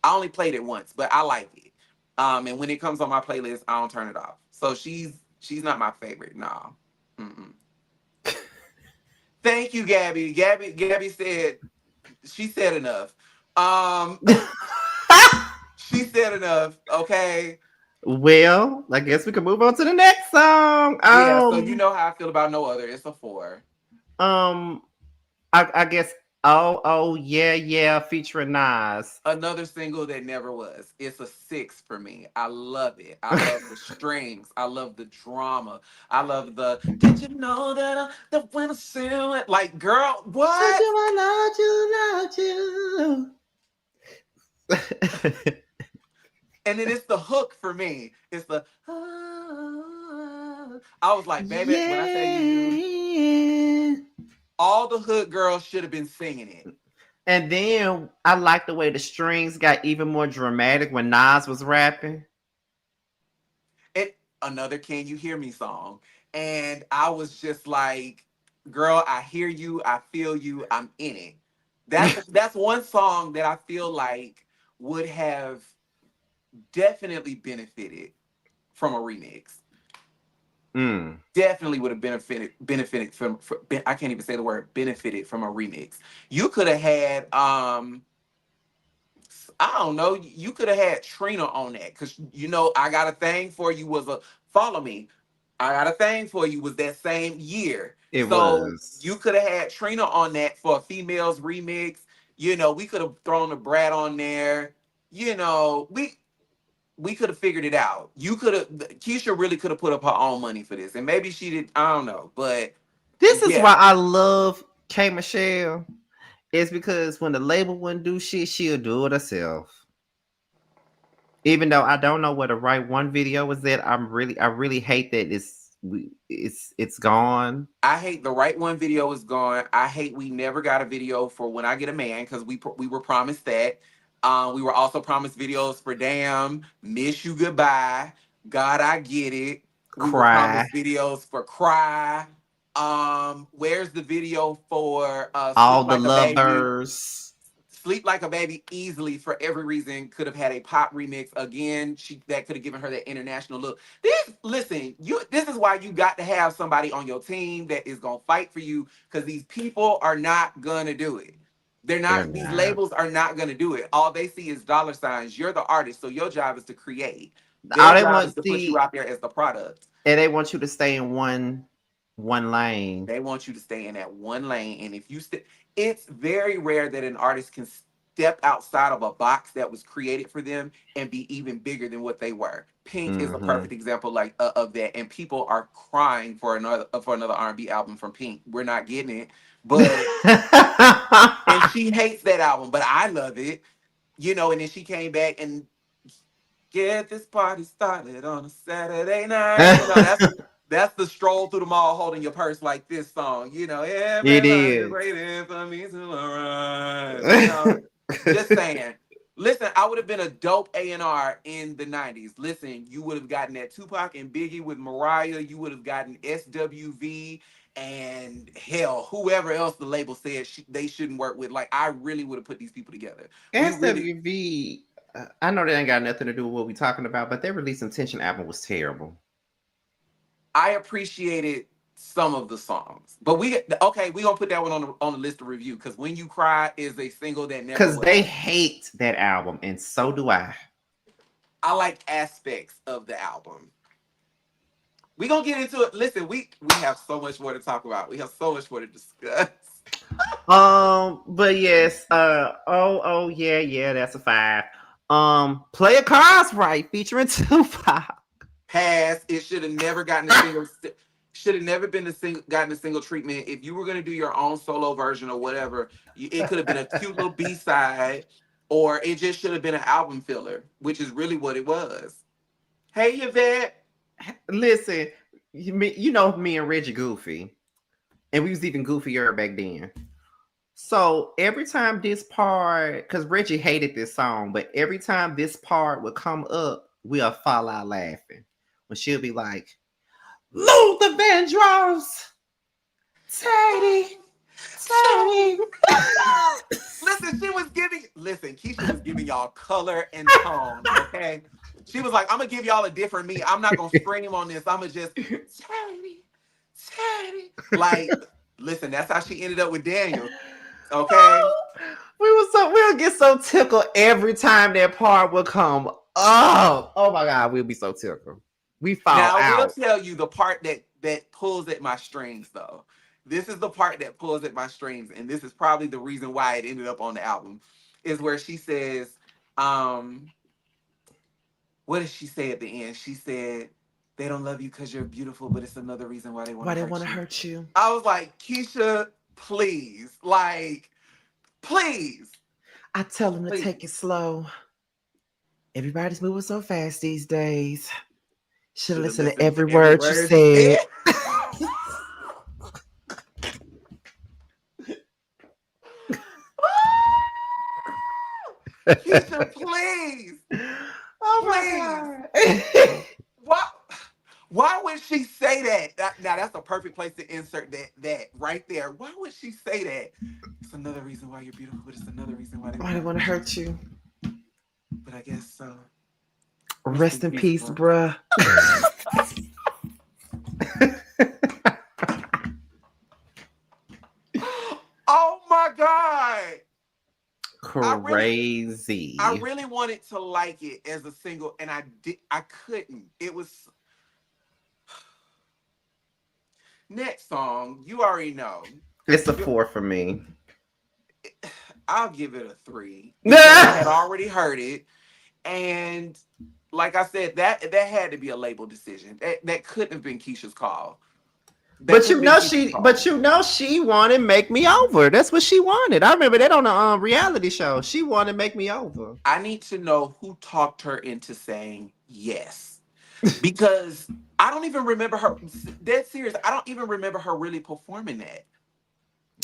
I only played it once, but I like it. And when it comes on my playlist, I don't turn it off. So she's not my favorite. No. Mm-mm. Thank you, Gabby. Gabby said she said enough. Um, she said enough. Okay. Well, I guess we can move on to the next song. Yeah, so you know how I feel about No Other. It's a 4. Um, I guess. Oh, yeah, yeah, featuring Nas. Another single that never was. It's a 6 for me. I love it. I love the strings. I love the drama. I love the. Did you know that the when I see it? Like, girl, Don't what? you want you. And then it's the hook for me. It's the. I was like, baby, when I tell you, Yeah. all the hood girls should have been singing it. And then I like the way the strings got even more dramatic when Nas was rapping. It another Can You Hear Me song. And I was just like, girl, I hear you, I feel you, I'm in it. That's one song that I feel like would have definitely benefited from a remix. Mm. Definitely would have benefited from I can't even say the word benefited from a remix. You could have had I don't know. You could have had Trina on that because I got a thing for you was a follow me. I got a thing for you was that same year. It So you was. could have had Trina on that for a females remix. We could have thrown the Brat on there. We could have figured it out. You could have Keisha really could have put up her own money for this, and maybe she did. I don't know, but This is yeah, why I love K Michelle. It's because when the label wouldn't do shit, she'll do it herself. Even though I don't know where the right one video was at, I really hate that it's gone. I hate the right one video is gone. I hate we never got a video for When I Get a Man because we were promised that. We were also promised videos for Damn, Miss You Goodbye, God I Get It. We were Cry. promised videos for Cry. Where's the video for All Sleep the Like a Baby? lovers. Sleep Like a Baby easily for every reason could have had a pop remix again. That could have given her that international look. Listen, this is why you got to have somebody on your team that is gonna fight for you because these people are not gonna do it. They're They're not. These not. labels are not gonna do it. All they see is dollar signs. You're the artist, so your job is to create. All Their they job want is to put you see out there as the product. and they want you to stay in one lane. They want you to stay in that one lane. And if you it's very rare that an artist can step outside of a box that was created for them and be even bigger than what they were. Pink is a Mm-hmm. perfect example like of that. And people are crying for another R&B album from Pink. We're not getting it, but and she hates that album, but I love it. And then she came back and get this party started on a Saturday night. That's the stroll through the mall holding your purse like this song. It Everybody's is. waiting for me to arrive. Just saying. Listen, I would have been a dope A&R in the 90s. Listen, you would have gotten that Tupac and Biggie with Mariah. You would have gotten SWV and hell, whoever else the label said they shouldn't work with. Like, I really would have put these people together. We really, SWV. I know that ain't got nothing to do with what we talking about, but their release intention album was terrible. I appreciated some of the songs. But okay, we gonna put that one on the list of review because When You Cry is a single that never Because was. they hate that album, and so do I. I like aspects of the album. We gonna get into it. Listen, we have so much more to talk about. We have so much more to discuss. But yes, oh yeah, yeah, that's a five. Play a Cards Right featuring Tupac. Pass. It should have never gotten a single. Should have never been gotten a single treatment. If you were gonna do your own solo version or whatever, it could have been a cute little B side, or it just should have been an album filler, which is really what it was. Hey, Yvette. Listen, you know me and Reggie Goofy, and we was even goofier back then. So every time this part, because Reggie hated this song, but every time this part would come up, we'll fall out laughing. When she'll be like, Luther Vandross, Teddy, Teddy. Listen, Keyshia was giving y'all color and tone, okay? She was like, I'm gonna give y'all a different me. I'm not gonna scream on this. I'm gonna just Teddy, Teddy. Like, listen, that's how she ended up with Daniel. Okay. We'll get so tickled every time that part will come up. Oh my God, we'll be so tickled. We fall Now I will out. tell you the part that pulls at my strings though. This is the part that pulls at my strings, and this is probably the reason why it ended up on the album, is where she says, what did she say at the end? She said, they don't love you because you're beautiful, but it's another reason why they want Why to they hurt want to you. hurt you? I was like, Keyshia, please. Like, please. I tell them to Please. take it slow. Everybody's moving so fast these days. Should have listened to every word you said. Keisha, please. Oh my God. Why would she say that? Now that's a perfect place to insert that right there. Why would she say that? It's another reason why you're beautiful, but it's another reason why Why they want to hurt you? But I guess so. Rest in peace, bruh. Oh my God. Crazy. I really wanted to like it as a single, and I couldn't. It was next song, you already know. It's a 4 for me. I'll give it a 3. Because I had already heard it. And like I said, that had to be a label decision. That couldn't have been Keisha's call. But you know she wanted Make Me Over. That's what she wanted. I remember that on a reality show. She wanted Make Me Over. I need to know who talked her into saying yes. Because I don't even remember her. Dead serious. I don't even remember her really performing that.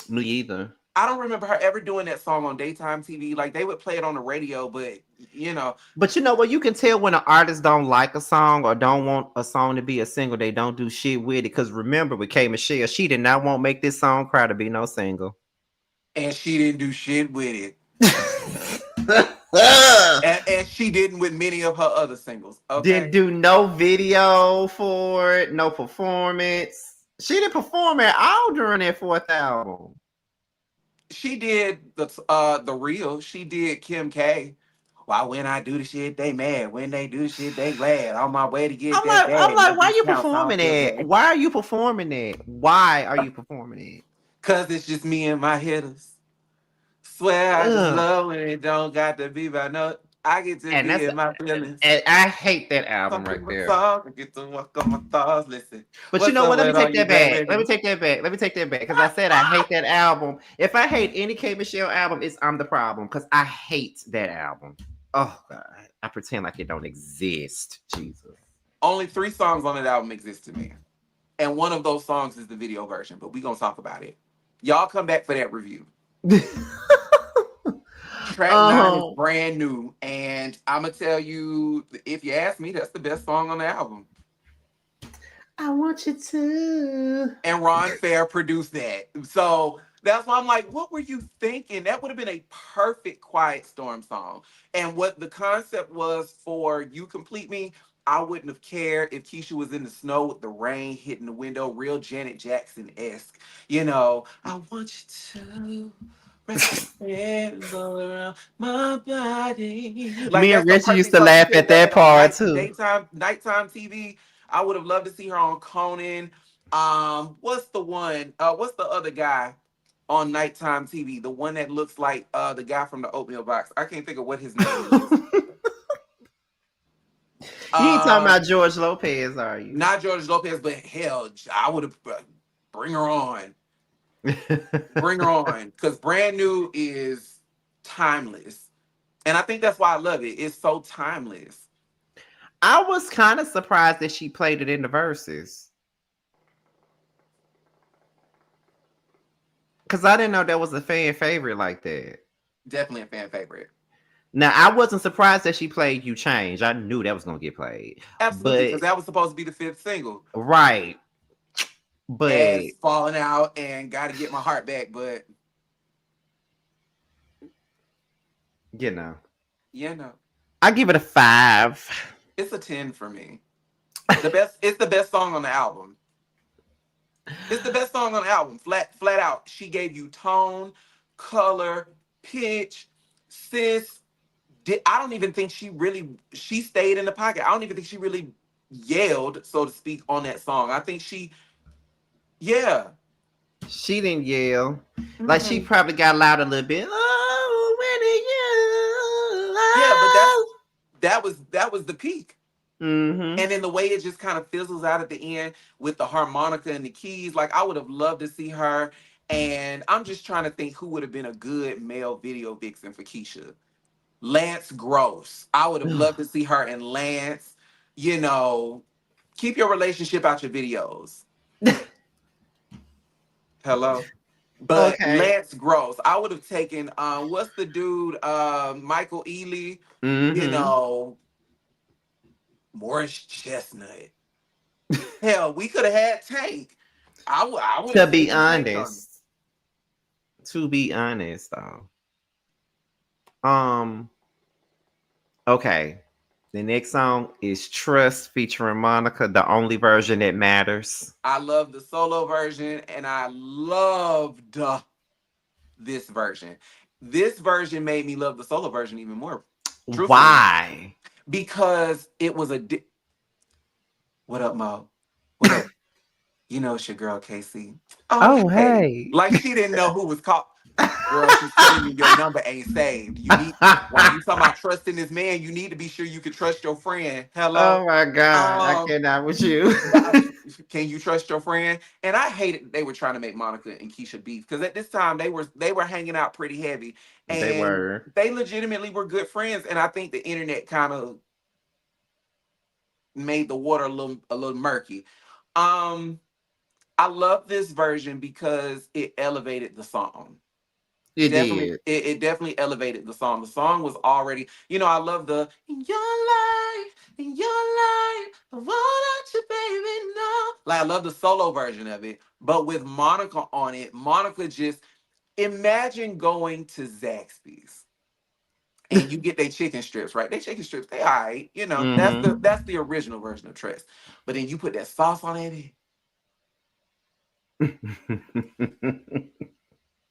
Me either. I don't remember her ever doing that song on daytime TV. Like, they would play it on the radio, but you know. But you know what? You can tell when an artist don't like a song or don't want a song to be a single. They don't do shit with it. Because remember, with Keyshia, she did not want Make This Song Cry to be no single. And she didn't do shit with it. and she didn't with many of her other singles. Okay? Didn't do no video for it, no performance. She didn't perform at all during that 4th album. She did the real. She did Kim K. Why when I do the shit, they mad. When they do the shit, they glad. On my way to get I'm like, why are you performing it? Why are you performing it? Why are you performing it? Cause it's just me and my hitters. Swear I just love when it don't got to be by no. I get to be in my feelings. And I hate that album right there. I get to walk on my thoughts. Listen. But you know what? Let me take that back. Let me take that back. Because I said I hate that album. If I hate any Keyshia album, I'm the problem. Because I hate that album. Oh God. I pretend like it don't exist. Jesus. Only 3 songs on that album exist to me. And one of those songs is the video version. But we gonna talk about it. Y'all come back for that review. Track 9 is Oh, brand new, and I'm gonna tell you, if you ask me, that's the best song on the album. I want you to. And Ron Fair produced that. So that's why I'm like, what were you thinking? That would have been a perfect Quiet Storm song. And what the concept was for You Complete Me, I wouldn't have cared if Keisha was in the snow with the rain hitting the window, real Janet Jackson esque. I want you to wrap your hands all around my body. Like Me and that's the Richie used perfect to song. She laugh could have at done that that on part too. nighttime TV. I would have loved to see her on Conan. What's the one? What's the other guy on nighttime TV? The one that looks like the guy from the oatmeal box. I can't think of what his name is. You ain't talking Uh, about George Lopez, are you? Not George Lopez, but hell, I would have bring her on, bring her on, because brand new is timeless, and I think that's why I love it. It's so timeless. I was kind of surprised that she played it in the verses because I didn't know that was a fan favorite like that. Definitely a fan favorite. Now I wasn't surprised that she played "You Change." I knew that was gonna get played, Absolutely, but because that was supposed to be the fifth single. right, but As falling out and got to get my heart back, but you know, you know, I give it a 5. it's a 10 for me. It's the best song on the album. It's the best song on the album. Flat out. She gave you tone, color, pitch. Sis I don't even think she stayed in the pocket. I don't even think she really yelled, so to speak, on that song. I think yeah. She didn't yell. Like she Mm-mm. probably got loud a little bit. Oh, Yeah, but that was the peak. when are you? And then the way it just kind of fizzles out at the end with the harmonica and the keys, like I would have loved to see her. And I'm just trying to think who would have been a good male video vixen for Keisha. Lance Gross. I would have Mm-hmm. loved to see her and Lance. You know, keep your relationship out your videos. Hello. But Okay. Lance Gross, I would have taken what's the dude? Michael Ealy, you Mm-hmm. know, Morris Chestnut. Hell, we could have had Tank. I would To have be taken Tank on it. honest, though. Um, okay. The next song is Trust featuring Monica, the only version that matters. I love the solo version, and I loved this version. This version made me love the solo version even more, truthfully, Why? because it was what up, Mo? What up? You know it's your girl Casey. Oh, Oh, hey. hey. Like she didn't know who was called. Girl, she's telling you your number ain't saved. You need while you talking about trusting this man, you need to be sure you can trust your friend. Hello. Oh my God. I Um, cannot with you. can you trust your friend? And I hated they were trying to make Monica and Keisha beef because at this time they were hanging out pretty heavy They and were. they legitimately were good friends. And I think the internet kind of made the water a little murky. Um, I love this version because it elevated the song. It Definitely, did. it definitely elevated the song. The song was already, I love the in your life, I want you, baby, no. Like I love the solo version of it, but with Monica on it, Monica just imagine going to Zaxby's and you get their chicken strips, right? They chicken strips, they all right, that's the Mm-hmm. that's the original version of Tress. But then you put that sauce on it,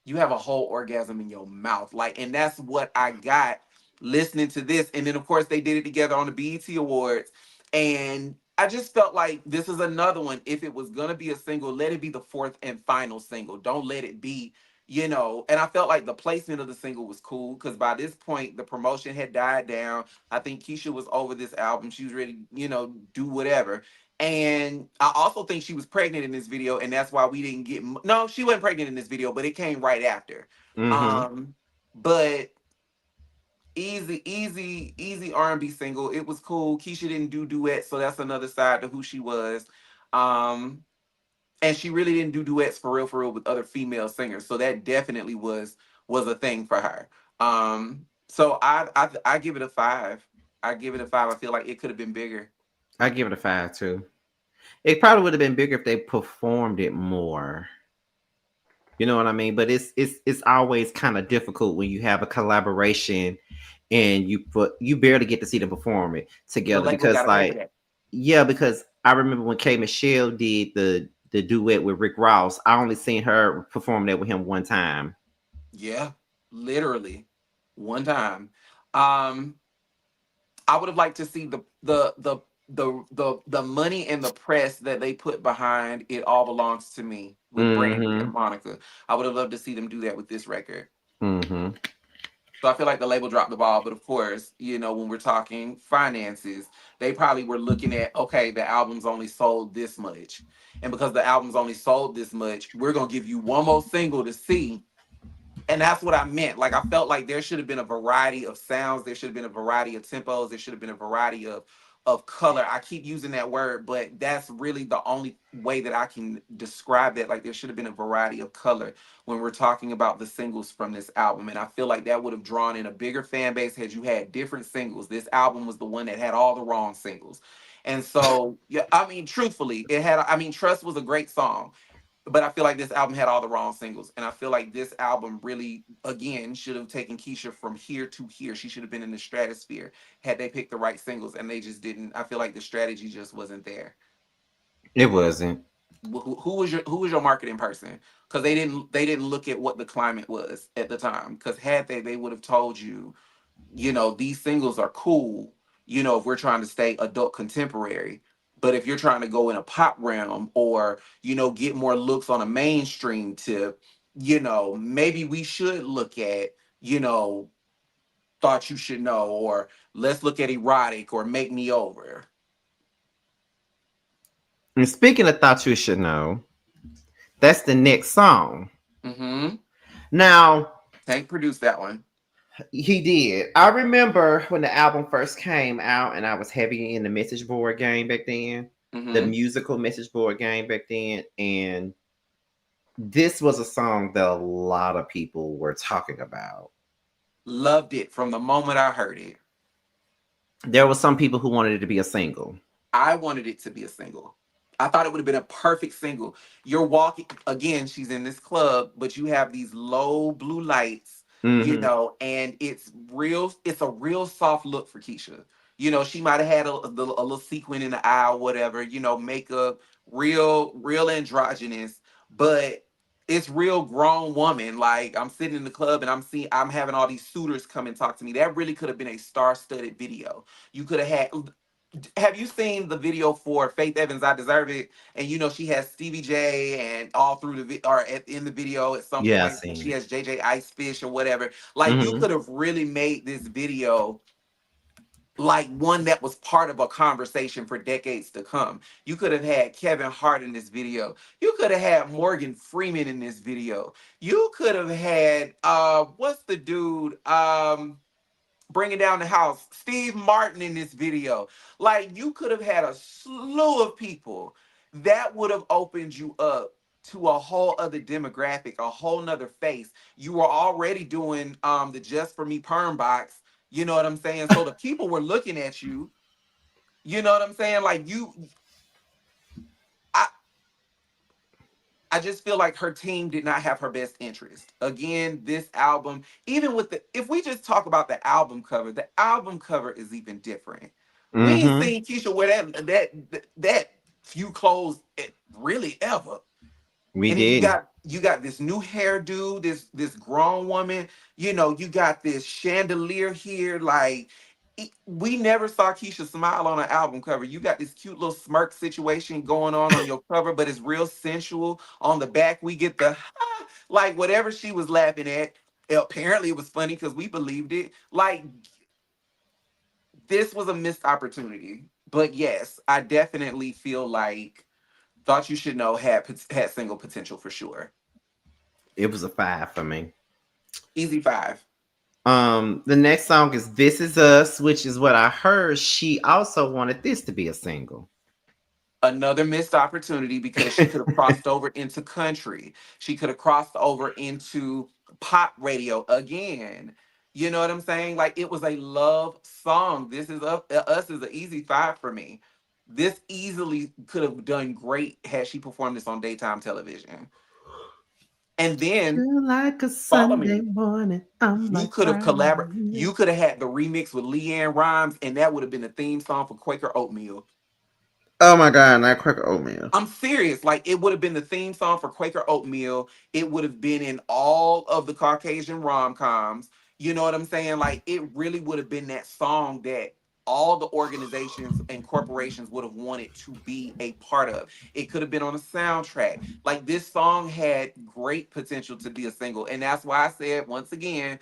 you have a whole orgasm in your mouth. Like, and that's what I got listening to this. And then of course they did it together on the BET Awards. And I just felt like this is another one. If it was gonna be a single, let it be the fourth and final single. Don't let it be, and I felt like the placement of the single was cool because by this point the promotion had died down. I think Keisha was over this album. She was ready, do whatever. And I also think she was pregnant in this video, and that's why we didn't get. No, she wasn't pregnant in this video, but it came right after. Mm-hmm. But easy R&B single. It was cool. Keisha didn't do duets, so that's another side to who she was. Um, and she really didn't do duets for real with other female singers. So that definitely was a thing for her. So I give it a 5. I give it a 5. I feel like it could have been bigger. I give it a 5 too. It probably would have been bigger if they performed it more. You know what I mean? But it's always kind of difficult when you have a collaboration and you barely get to see them perform it The together label got because to pay for like that. yeah, because I remember when K Michelle did the duet with Rick Ross, I only seen her perform that with him one time. Yeah, literally one time. Um, I would have liked to see the money and the press that they put behind "It All Belongs to Me" with Brandy and Mm-hmm. Monica. I would have loved to see them do that with this record. Mm-hmm. So I feel like the label dropped the ball, but of course, when we're talking finances, they probably were looking at, okay, the album's only sold this much. And because the album's only sold this much, we're gonna give you one more single to see. And that's what I meant. Like I felt like there should have been a variety of sounds, there should have been a variety of tempos, there should have been a variety of color. I keep using that word, but that's really the only way that I can describe that. Like there should have been a variety of color when we're talking about the singles from this album. And I feel like that would have drawn in a bigger fan base had you had different singles. This album was the one that had all the wrong singles. And so, yeah, I mean, truthfully, Trust was a great song, but I feel like this album had all the wrong singles, and I feel like this album really, again, should have taken Keisha from here to here. She should have been in the stratosphere had they picked the right singles, and they just didn't. I feel like the strategy just wasn't there. It wasn't. Who was your marketing person? Because they didn't look at what the climate was at the time. Because had they would have told you, these singles are cool, if we're trying to stay adult contemporary. But if you're trying to go in a pop realm or, get more looks on a mainstream tip, maybe we should look at, you know, Thought You Should Know, or let's look at Erotic or Make Me Over. And speaking of thought you should know, that's the next song. Mm-hmm. Now, Tank produced that one. he did. I remember when the album first came out, and I was heavy in the message board game back then, the Mm-hmm. musical message board game back then, and this was a song that a lot of people were talking about. Loved it from the moment I heard it. There were some people who wanted it to be a single. I wanted it to be a single. I thought it would have been a perfect single. You're walking again, she's in this club, but you have these low blue lights, Mm-hmm. and it's a real soft look for Keisha. She might have had a little sequin in the eye or whatever, makeup, real androgynous, but it's real grown woman. Like I'm sitting in the club and I'm having all these suitors come and talk to me. That really could have been a star-studded video. You could have you seen the video for Faith Evans, I Deserve It? And she has Stevie J and all through in the video at some Yeah, I point seen she it. has JJ Icefish or whatever. Like you Mm-hmm. could have really made this video like one that was part of a conversation for decades to come. You could have had Kevin Hart in this video. You could have had Morgan Freeman in this video. You could have had what's the dude bringing down the house, Steve Martin in this video. Like you could have had a slew of people that would have opened you up to a whole other demographic, a whole nother face. You were already doing the Just For Me perm box. You know what I'm saying? So the people were looking at you. You know what I'm saying? Like I, I just feel like her team did not have her best interest. Again, this album, even with if we just talk about the album cover is even different. We ain't Mm-hmm. seen Keisha wear that few clothes really ever. We And then you did. got you got this new hairdo, this grown woman. You got this chandelier here. Like we never saw Keisha smile on an album cover. You got this cute little smirk situation going on your cover, but it's real sensual. On the back, we get the like whatever she was laughing at. Apparently, it was funny because we believed it. Like this was a missed opportunity. But yes, I definitely feel like Thought You Should Know had single potential for sure. It was a 5 for me. Easy 5. The next song is This Is Us, which is what I heard. She also wanted this to be a single. Another missed opportunity because she could have crossed over into country. She could have crossed over into pop radio again. You know what I'm saying? Like it was a love song. This is us is an easy five for me. This easily could have done great had she performed this on daytime television. And then Feel like a follow Sunday me. morning. I'm You like could have Friday collaborated. night. You could have had the remix with Leanne Rhymes, and that would have been the theme song for Quaker Oatmeal. Oh my god, not cracker oatmeal. I'm serious. Like it would have been the theme song for Quaker Oatmeal. It would have been in all of the Caucasian rom coms. You know what I'm saying? Like it really would have been that song that all the organizations and corporations would have wanted to be a part of. It could have been on a soundtrack. Like this song had great potential to be a single. And that's why I said once again,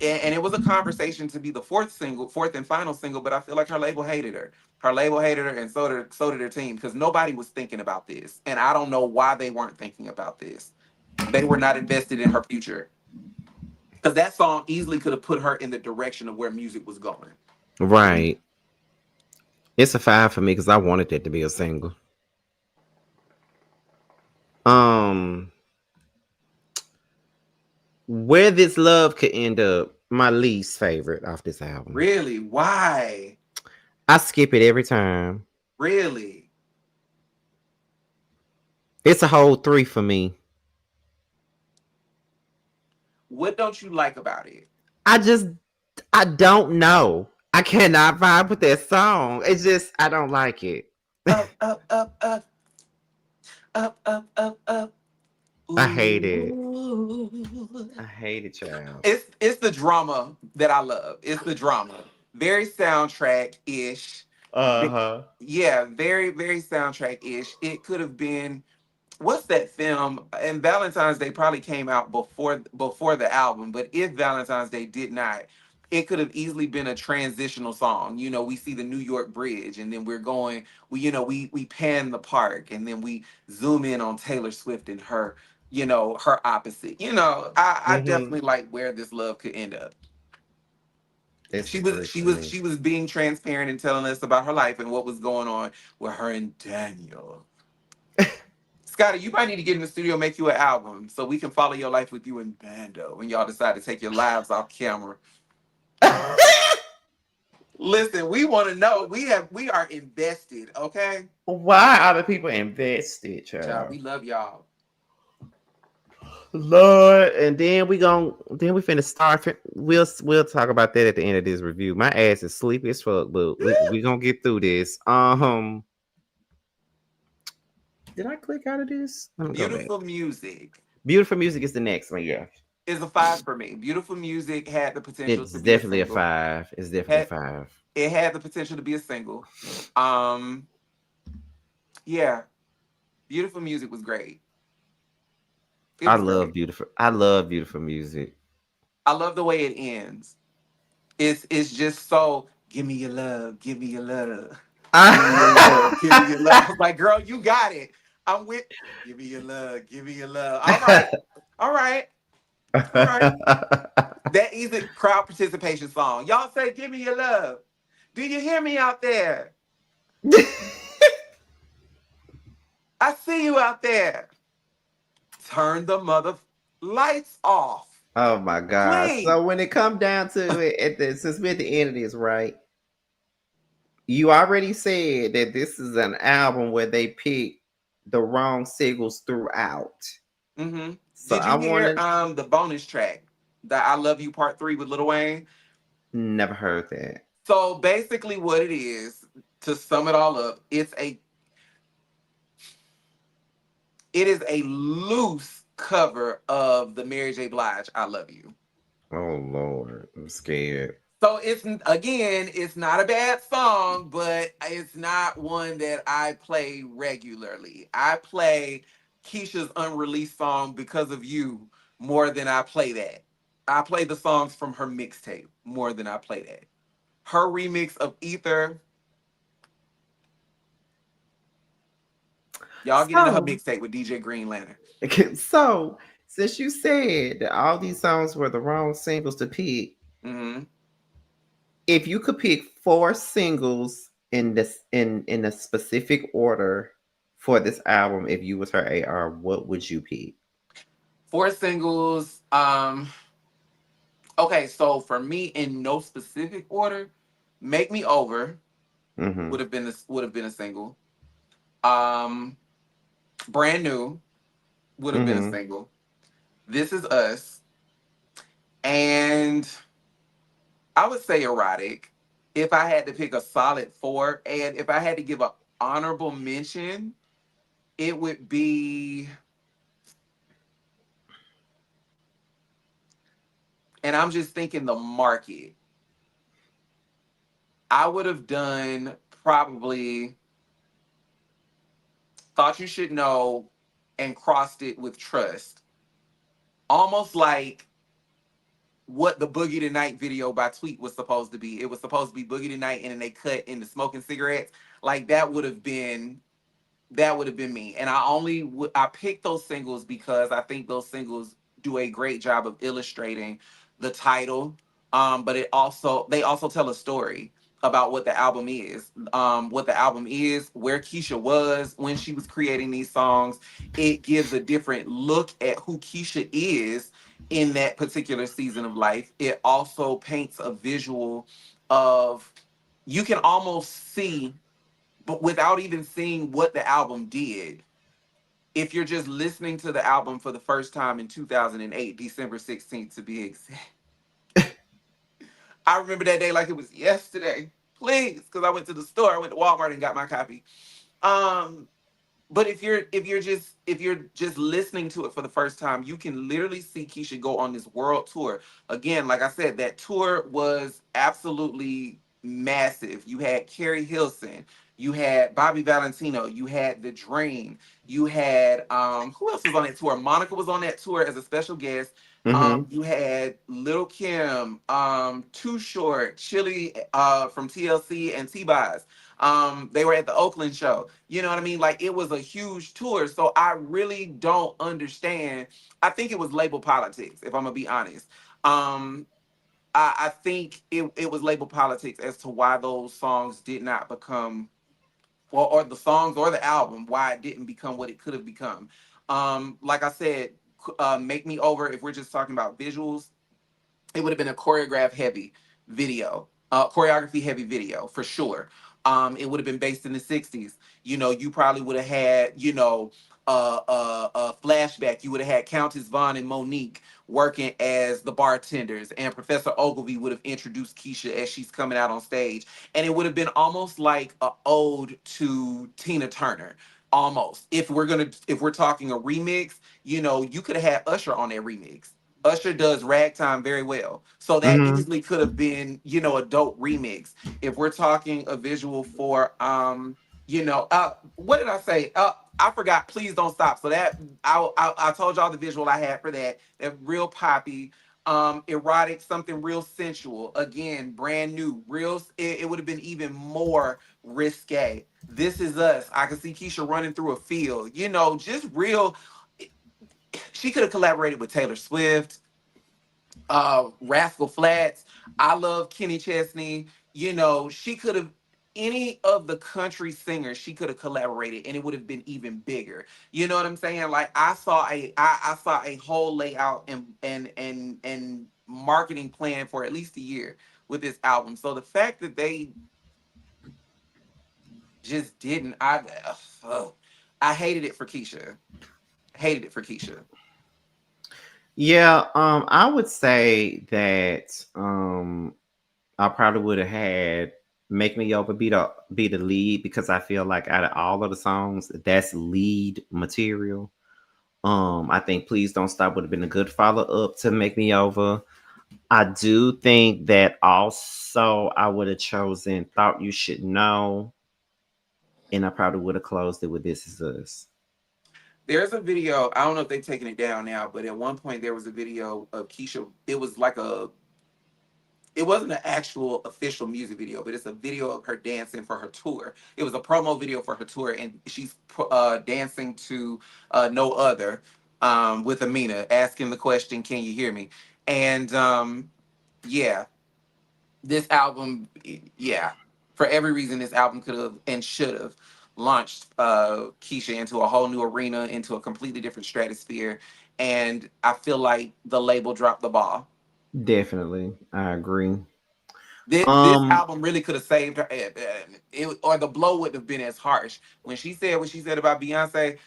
and it was a conversation to be the fourth single, fourth and final single, but I feel like her label hated her. Her label hated her, and so did her team because nobody was thinking about this, and I don't know why they weren't thinking about this. They were not invested in her future because that song easily could have put her in the direction of where music was going. Right. It's a five for me because I wanted that to be a single. Um, where this love could end up, my least favorite off this album. Really? Why? I skip it every time. Really? It's a whole three for me. What don't you like about it? I just I don't know. I cannot vibe with that song. It's just I don't like it. Up, up, up, up, up, up, up, up. I hate it. Ooh. I hate it, child. It's the drama that I love. It's the drama. Very soundtrack ish. Uh huh. Yeah, very soundtrack ish. It could have been what's that film? And Valentine's Day probably came out before the album, but if Valentine's Day did not, it could have easily been a transitional song. You know, we see the New York Bridge, and then we're going. We pan the park, and then we zoom in on Taylor Swift and her. Her opposite. I Mm-hmm. definitely like where this love could end up. It's She a was three she for was me. she was being transparent and telling us about her life and what was going on with her and Daniel. Scotty, you might need to get in the studio, make you an album, so we can follow your life with you and Bando when y'all decide to take your lives off camera. Listen, we want to know. We are invested, okay? Why are the people invested, Child, child? we love y'all. Lord, and then we finna start. We'll talk about that at the end of this review. My ass is sleepy as fuck, but we gonna get through this. Did I click out of this? Let me go back. Beautiful music Beautiful music is the next one, yeah. is a five for me. Beautiful music had the potential It's to be a definitely a single. five. It's definitely a Had five. it had the potential to be a single. Um, yeah, beautiful music was great. It I was love great. beautiful. I love beautiful music. I love the way it ends. It's just so give me your love, give me your love, give me your love, give me your love. I was like, girl, you got it. I'm with give me your love, give me your love. All right, all right, all right. That is a crowd participation song. Y'all say, give me your love. Do you hear me out there? I see you out there. Turn the mother lights off. Oh my god! Please. So when it come down to it, since we're at the end of this, right? You already said that this is an album where they pick the wrong singles throughout. Mm-hmm. So Did I you want hear to the bonus track? The I Love You Part 3 with Lil Wayne? never heard that. So basically, what it is, to sum it all up, it is a loose cover of the Mary J. Blige "I Love You." Oh Lord, I'm scared. So it's not a bad song, but it's not one that I play regularly. I play Keisha's unreleased song "Because of You" more than I play that. I play the songs from her mixtape more than I play that. Her remix of Ether, y'all get into her So, mixtape with DJ Green Lantern. so since you said that all these songs were the wrong singles to pick, Hmm. if you could pick four singles in this in a specific order for this album, if you was her AR, what would you pick? Four singles. Okay, so for me, in no specific order, "Make Me Over" Mm-hmm. would have been a single. Um, "Brand New" would have been a Mm-hmm. single. "This Is Us," and I would say "Erotic." If I had to pick a solid four, and if I had to give an honorable mention, it would be, and I'm just thinking the market. I would have done probably "Thought You Should Know" and crossed it with "Trust." Almost like what the Boogie Tonight video by Tweet was supposed to be. It was supposed to be Boogie Tonight, and then they cut into smoking cigarettes. Like that would have been me. And I picked those singles because I think those singles do a great job of illustrating the title. But they also tell a story about what the album is. What the album is, where Keisha was when she was creating these songs. It gives a different look at who Keisha is in that particular season of life. It also paints a visual of, you can almost see, but without even seeing what the album did, if you're just listening to the album for the first time in 2008, December 16th to be exact. I remember that day like it was yesterday. Please, because I went to the store, I went to Walmart and got my copy. Um, but if you're just listening to it for the first time, you can literally see Keisha go on this world tour. Again, like I said, that tour was absolutely massive. You had Carrie Hilson, you had Bobby Valentino, you had The Dream, you had who else was on that tour? Monica was on that tour as a special guest. Mm-hmm. You had Little Kim, Too Short, Chili from TLC, and T-Boz. They were at the Oakland show. You know what I mean? Like, it was a huge tour. So I really don't understand. I think it was label politics, if I'm gonna be honest. Um, I think it was label politics as to why those songs did not become, or the songs or the album, why it didn't become what it could have become. Like I said, "Make Me Over," if we're just talking about visuals, it would have been a choreography heavy video for sure. It would have been based in the 60s. You probably would have had, a flashback. You would have had Countess Vaughn and Monique working as the bartenders, and Professor Ogilvy would have introduced Keisha as she's coming out on stage. And it would have been almost like a ode to Tina Turner. Almost. If we're talking a remix, you could have had Usher on that remix. Usher does ragtime very well. So that Mm-hmm. easily could have been, a dope remix. If we're talking a visual for what did I say? I forgot. Please Don't Stop. So that I told y'all the visual I had for that. That real poppy, erotic, something real sensual. Again, brand new, real. It would have been even more risque. This Is Us. I could see Keisha running through a field. Just real. She could have collaborated with Taylor Swift, Rascal Flats. I love Kenny Chesney. She could have, any of the country singers she could have collaborated, and it would have been even bigger. You know what I'm saying? Like, I saw a whole layout and marketing plan for at least a year with this album. So the fact that they just didn't, I hated it for Keisha. Hated it for Keisha. Yeah, I would say that I probably would have had "Make Me Over" be the lead, because I feel like out of all of the songs, that's lead material. I think "Please Don't Stop" would have been a good follow up to "Make Me Over." I do think that also I would have chosen "Thought You Should Know," and I probably would have closed it with "This Is Us." There's a video. I don't know if they've taken it down now, but at one point there was a video of Keisha. It was like a. It wasn't an actual official music video, but it's a video of her dancing for her tour. It was a promo video for her tour, and she's dancing to "No Other" with Amina, asking the question, "Can you hear me?" And yeah, this album, yeah, for every reason, this album could have and should have launched Keisha into a whole new arena, into a completely different stratosphere. And I feel like the label dropped the ball. Definitely, I agree. This Um, album really could have saved her, or the blow wouldn't have been as harsh when she said what she said about Beyonce.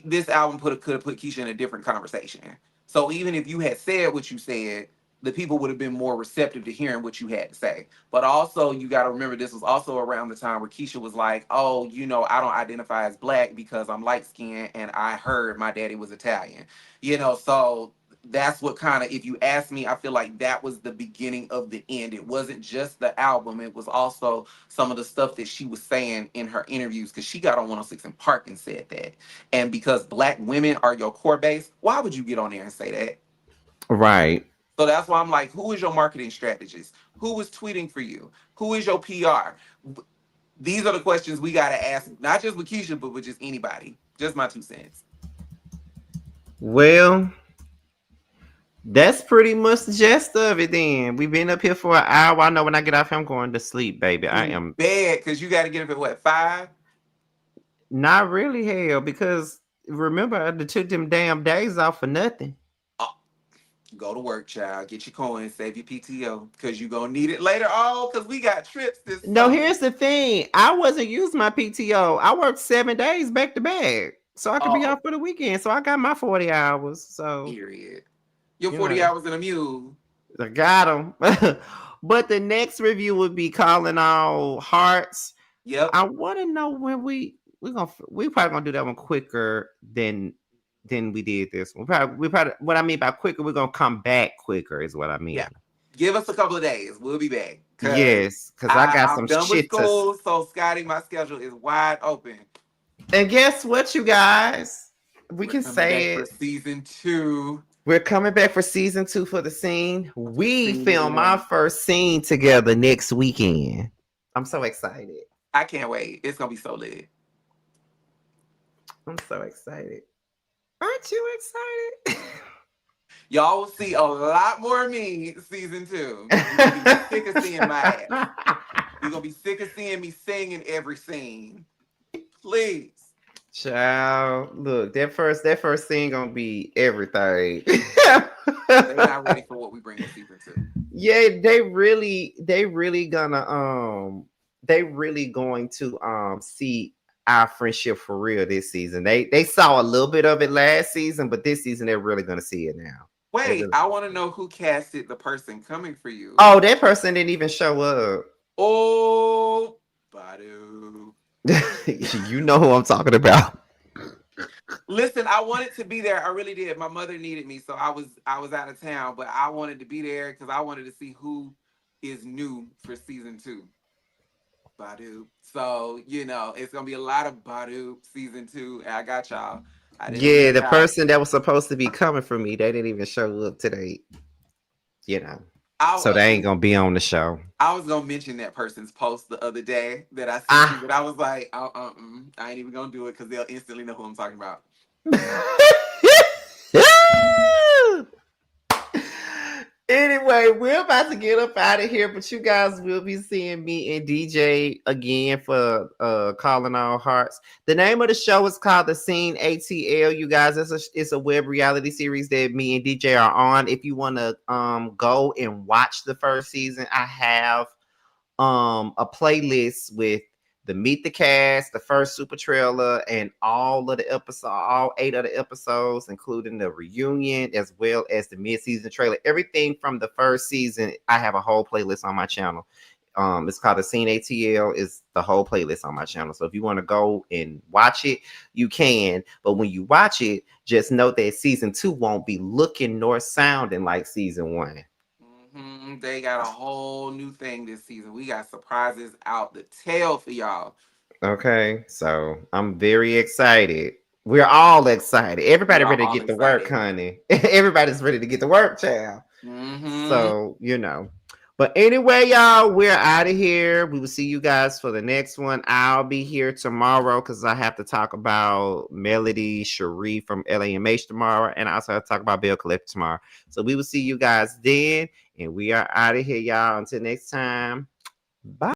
This album could have put Keisha in a different conversation. So even if you had said what you said, the people would have been more receptive to hearing what you had to say. But also, you got to remember this was also around the time where Keisha was like, "Oh, I don't identify as black because I'm light skinned and I heard my daddy was Italian." So that's what kind of, if you ask me, I feel like that was the beginning of the end. It wasn't just the album, it was also some of the stuff that she was saying in her interviews, because she got on 106 and Park and said that. And because black women are your core base, why would you get on there and say that? right, So that's why I'm like, who is your marketing strategist? Who is tweeting for you? Who is your PR? These are the questions we got to ask, not just with Keisha, but with just anybody. Just my 2 cents. well, that's pretty much the gist of it. Then we've been up here for an hour. I know when I get off, I'm going to sleep, baby. I In am bed, because you got to get up at what, 5? not really hell because remember I took them damn days off for nothing. Go to work, child. Get your coins, save your PTO, because you're going to need it later on, because we got trips this No, summer. here's the thing. I wasn't using my PTO. I worked 7 days back to back. So I could be Oh, off for the weekend. So I got my 40 hours. So, period. Your you 40 know, hours in a mule. I got them. But the next review would be calling all hearts. Yep. I want to know when we probably gonna do that one quicker than we did this one. We probably what I mean by quicker, we're gonna come back quicker is what I Yeah. mean. Give us a couple of days. We'll be back. Because Yes, because I got I'm some done with shit to. school. So, Scotty, my schedule is wide open. And guess what, you guys? We We're can coming back say for it. season 2. We're coming back for season 2 for the scene. We Scene film our one. first scene together next weekend. I'm so excited. I can't wait. It's going to be so lit. I'm so excited. Aren't you excited? Y'all will see a lot more of me season 2. You're going to be sick of seeing my ass. You're going to be sick of seeing me singing every scene. Please. Child, look, that first scene gonna be everything. They not ready for what we bring in season 2. Yeah, they really going to see our friendship for real this season. They saw a little bit of it last season, but this season they're really gonna see it now. They Wait, really. I want to know who casted the person coming for you. Oh, that person didn't even show up. Oh, Badu. You know who I'm talking about. Listen, I wanted to be there. I really did. My mother needed me, so I was out of town, but I wanted to be there because I wanted to see who is new for season 2. Badu. So, it's gonna be a lot of Badu season 2. And I got y'all. I didn't Yeah, leave the out. person that was supposed to be coming for me, they didn't even show up today. You know, so I they ain't gonna be on the show. I was gonna mention that person's post the other day that I sent you, Ah. but I was like, I ain't even gonna do it because they'll instantly know who I'm talking about. Anyway, we're about to get up out of here, but you guys will be seeing me and DJ again for Calling All Hearts. The name of the show is called The Scene ATL. You guys, it's a web reality series that me and DJ are on. If you want to go and watch the first season, I have a playlist with the Meet the Cast, the first super trailer, and all of the episodes, all 8 of the episodes, including the reunion as well as the mid-season trailer. Everything from the first season, I have a whole playlist on my channel. It's called The Scene ATL. Is the whole playlist on my channel. So if you want to go and watch it, you can. But when you watch it, just know that season 2 won't be looking nor sounding like season 1. They got a whole new thing this season. We got surprises out the tail for y'all. Okay, so I'm very excited. We're all excited. We Everybody are ready to all get to work, excited. honey. Everybody's ready to get to work, child. Mm-hmm. So, you know. But anyway, y'all, we're out of here. We will see you guys for the next one. I'll be here tomorrow because I have to talk about Melody Cherie from LAMH tomorrow. And I also have to talk about Bill Collector tomorrow. So we will see you guys then. And we are out of here, y'all. Until next time. Bye.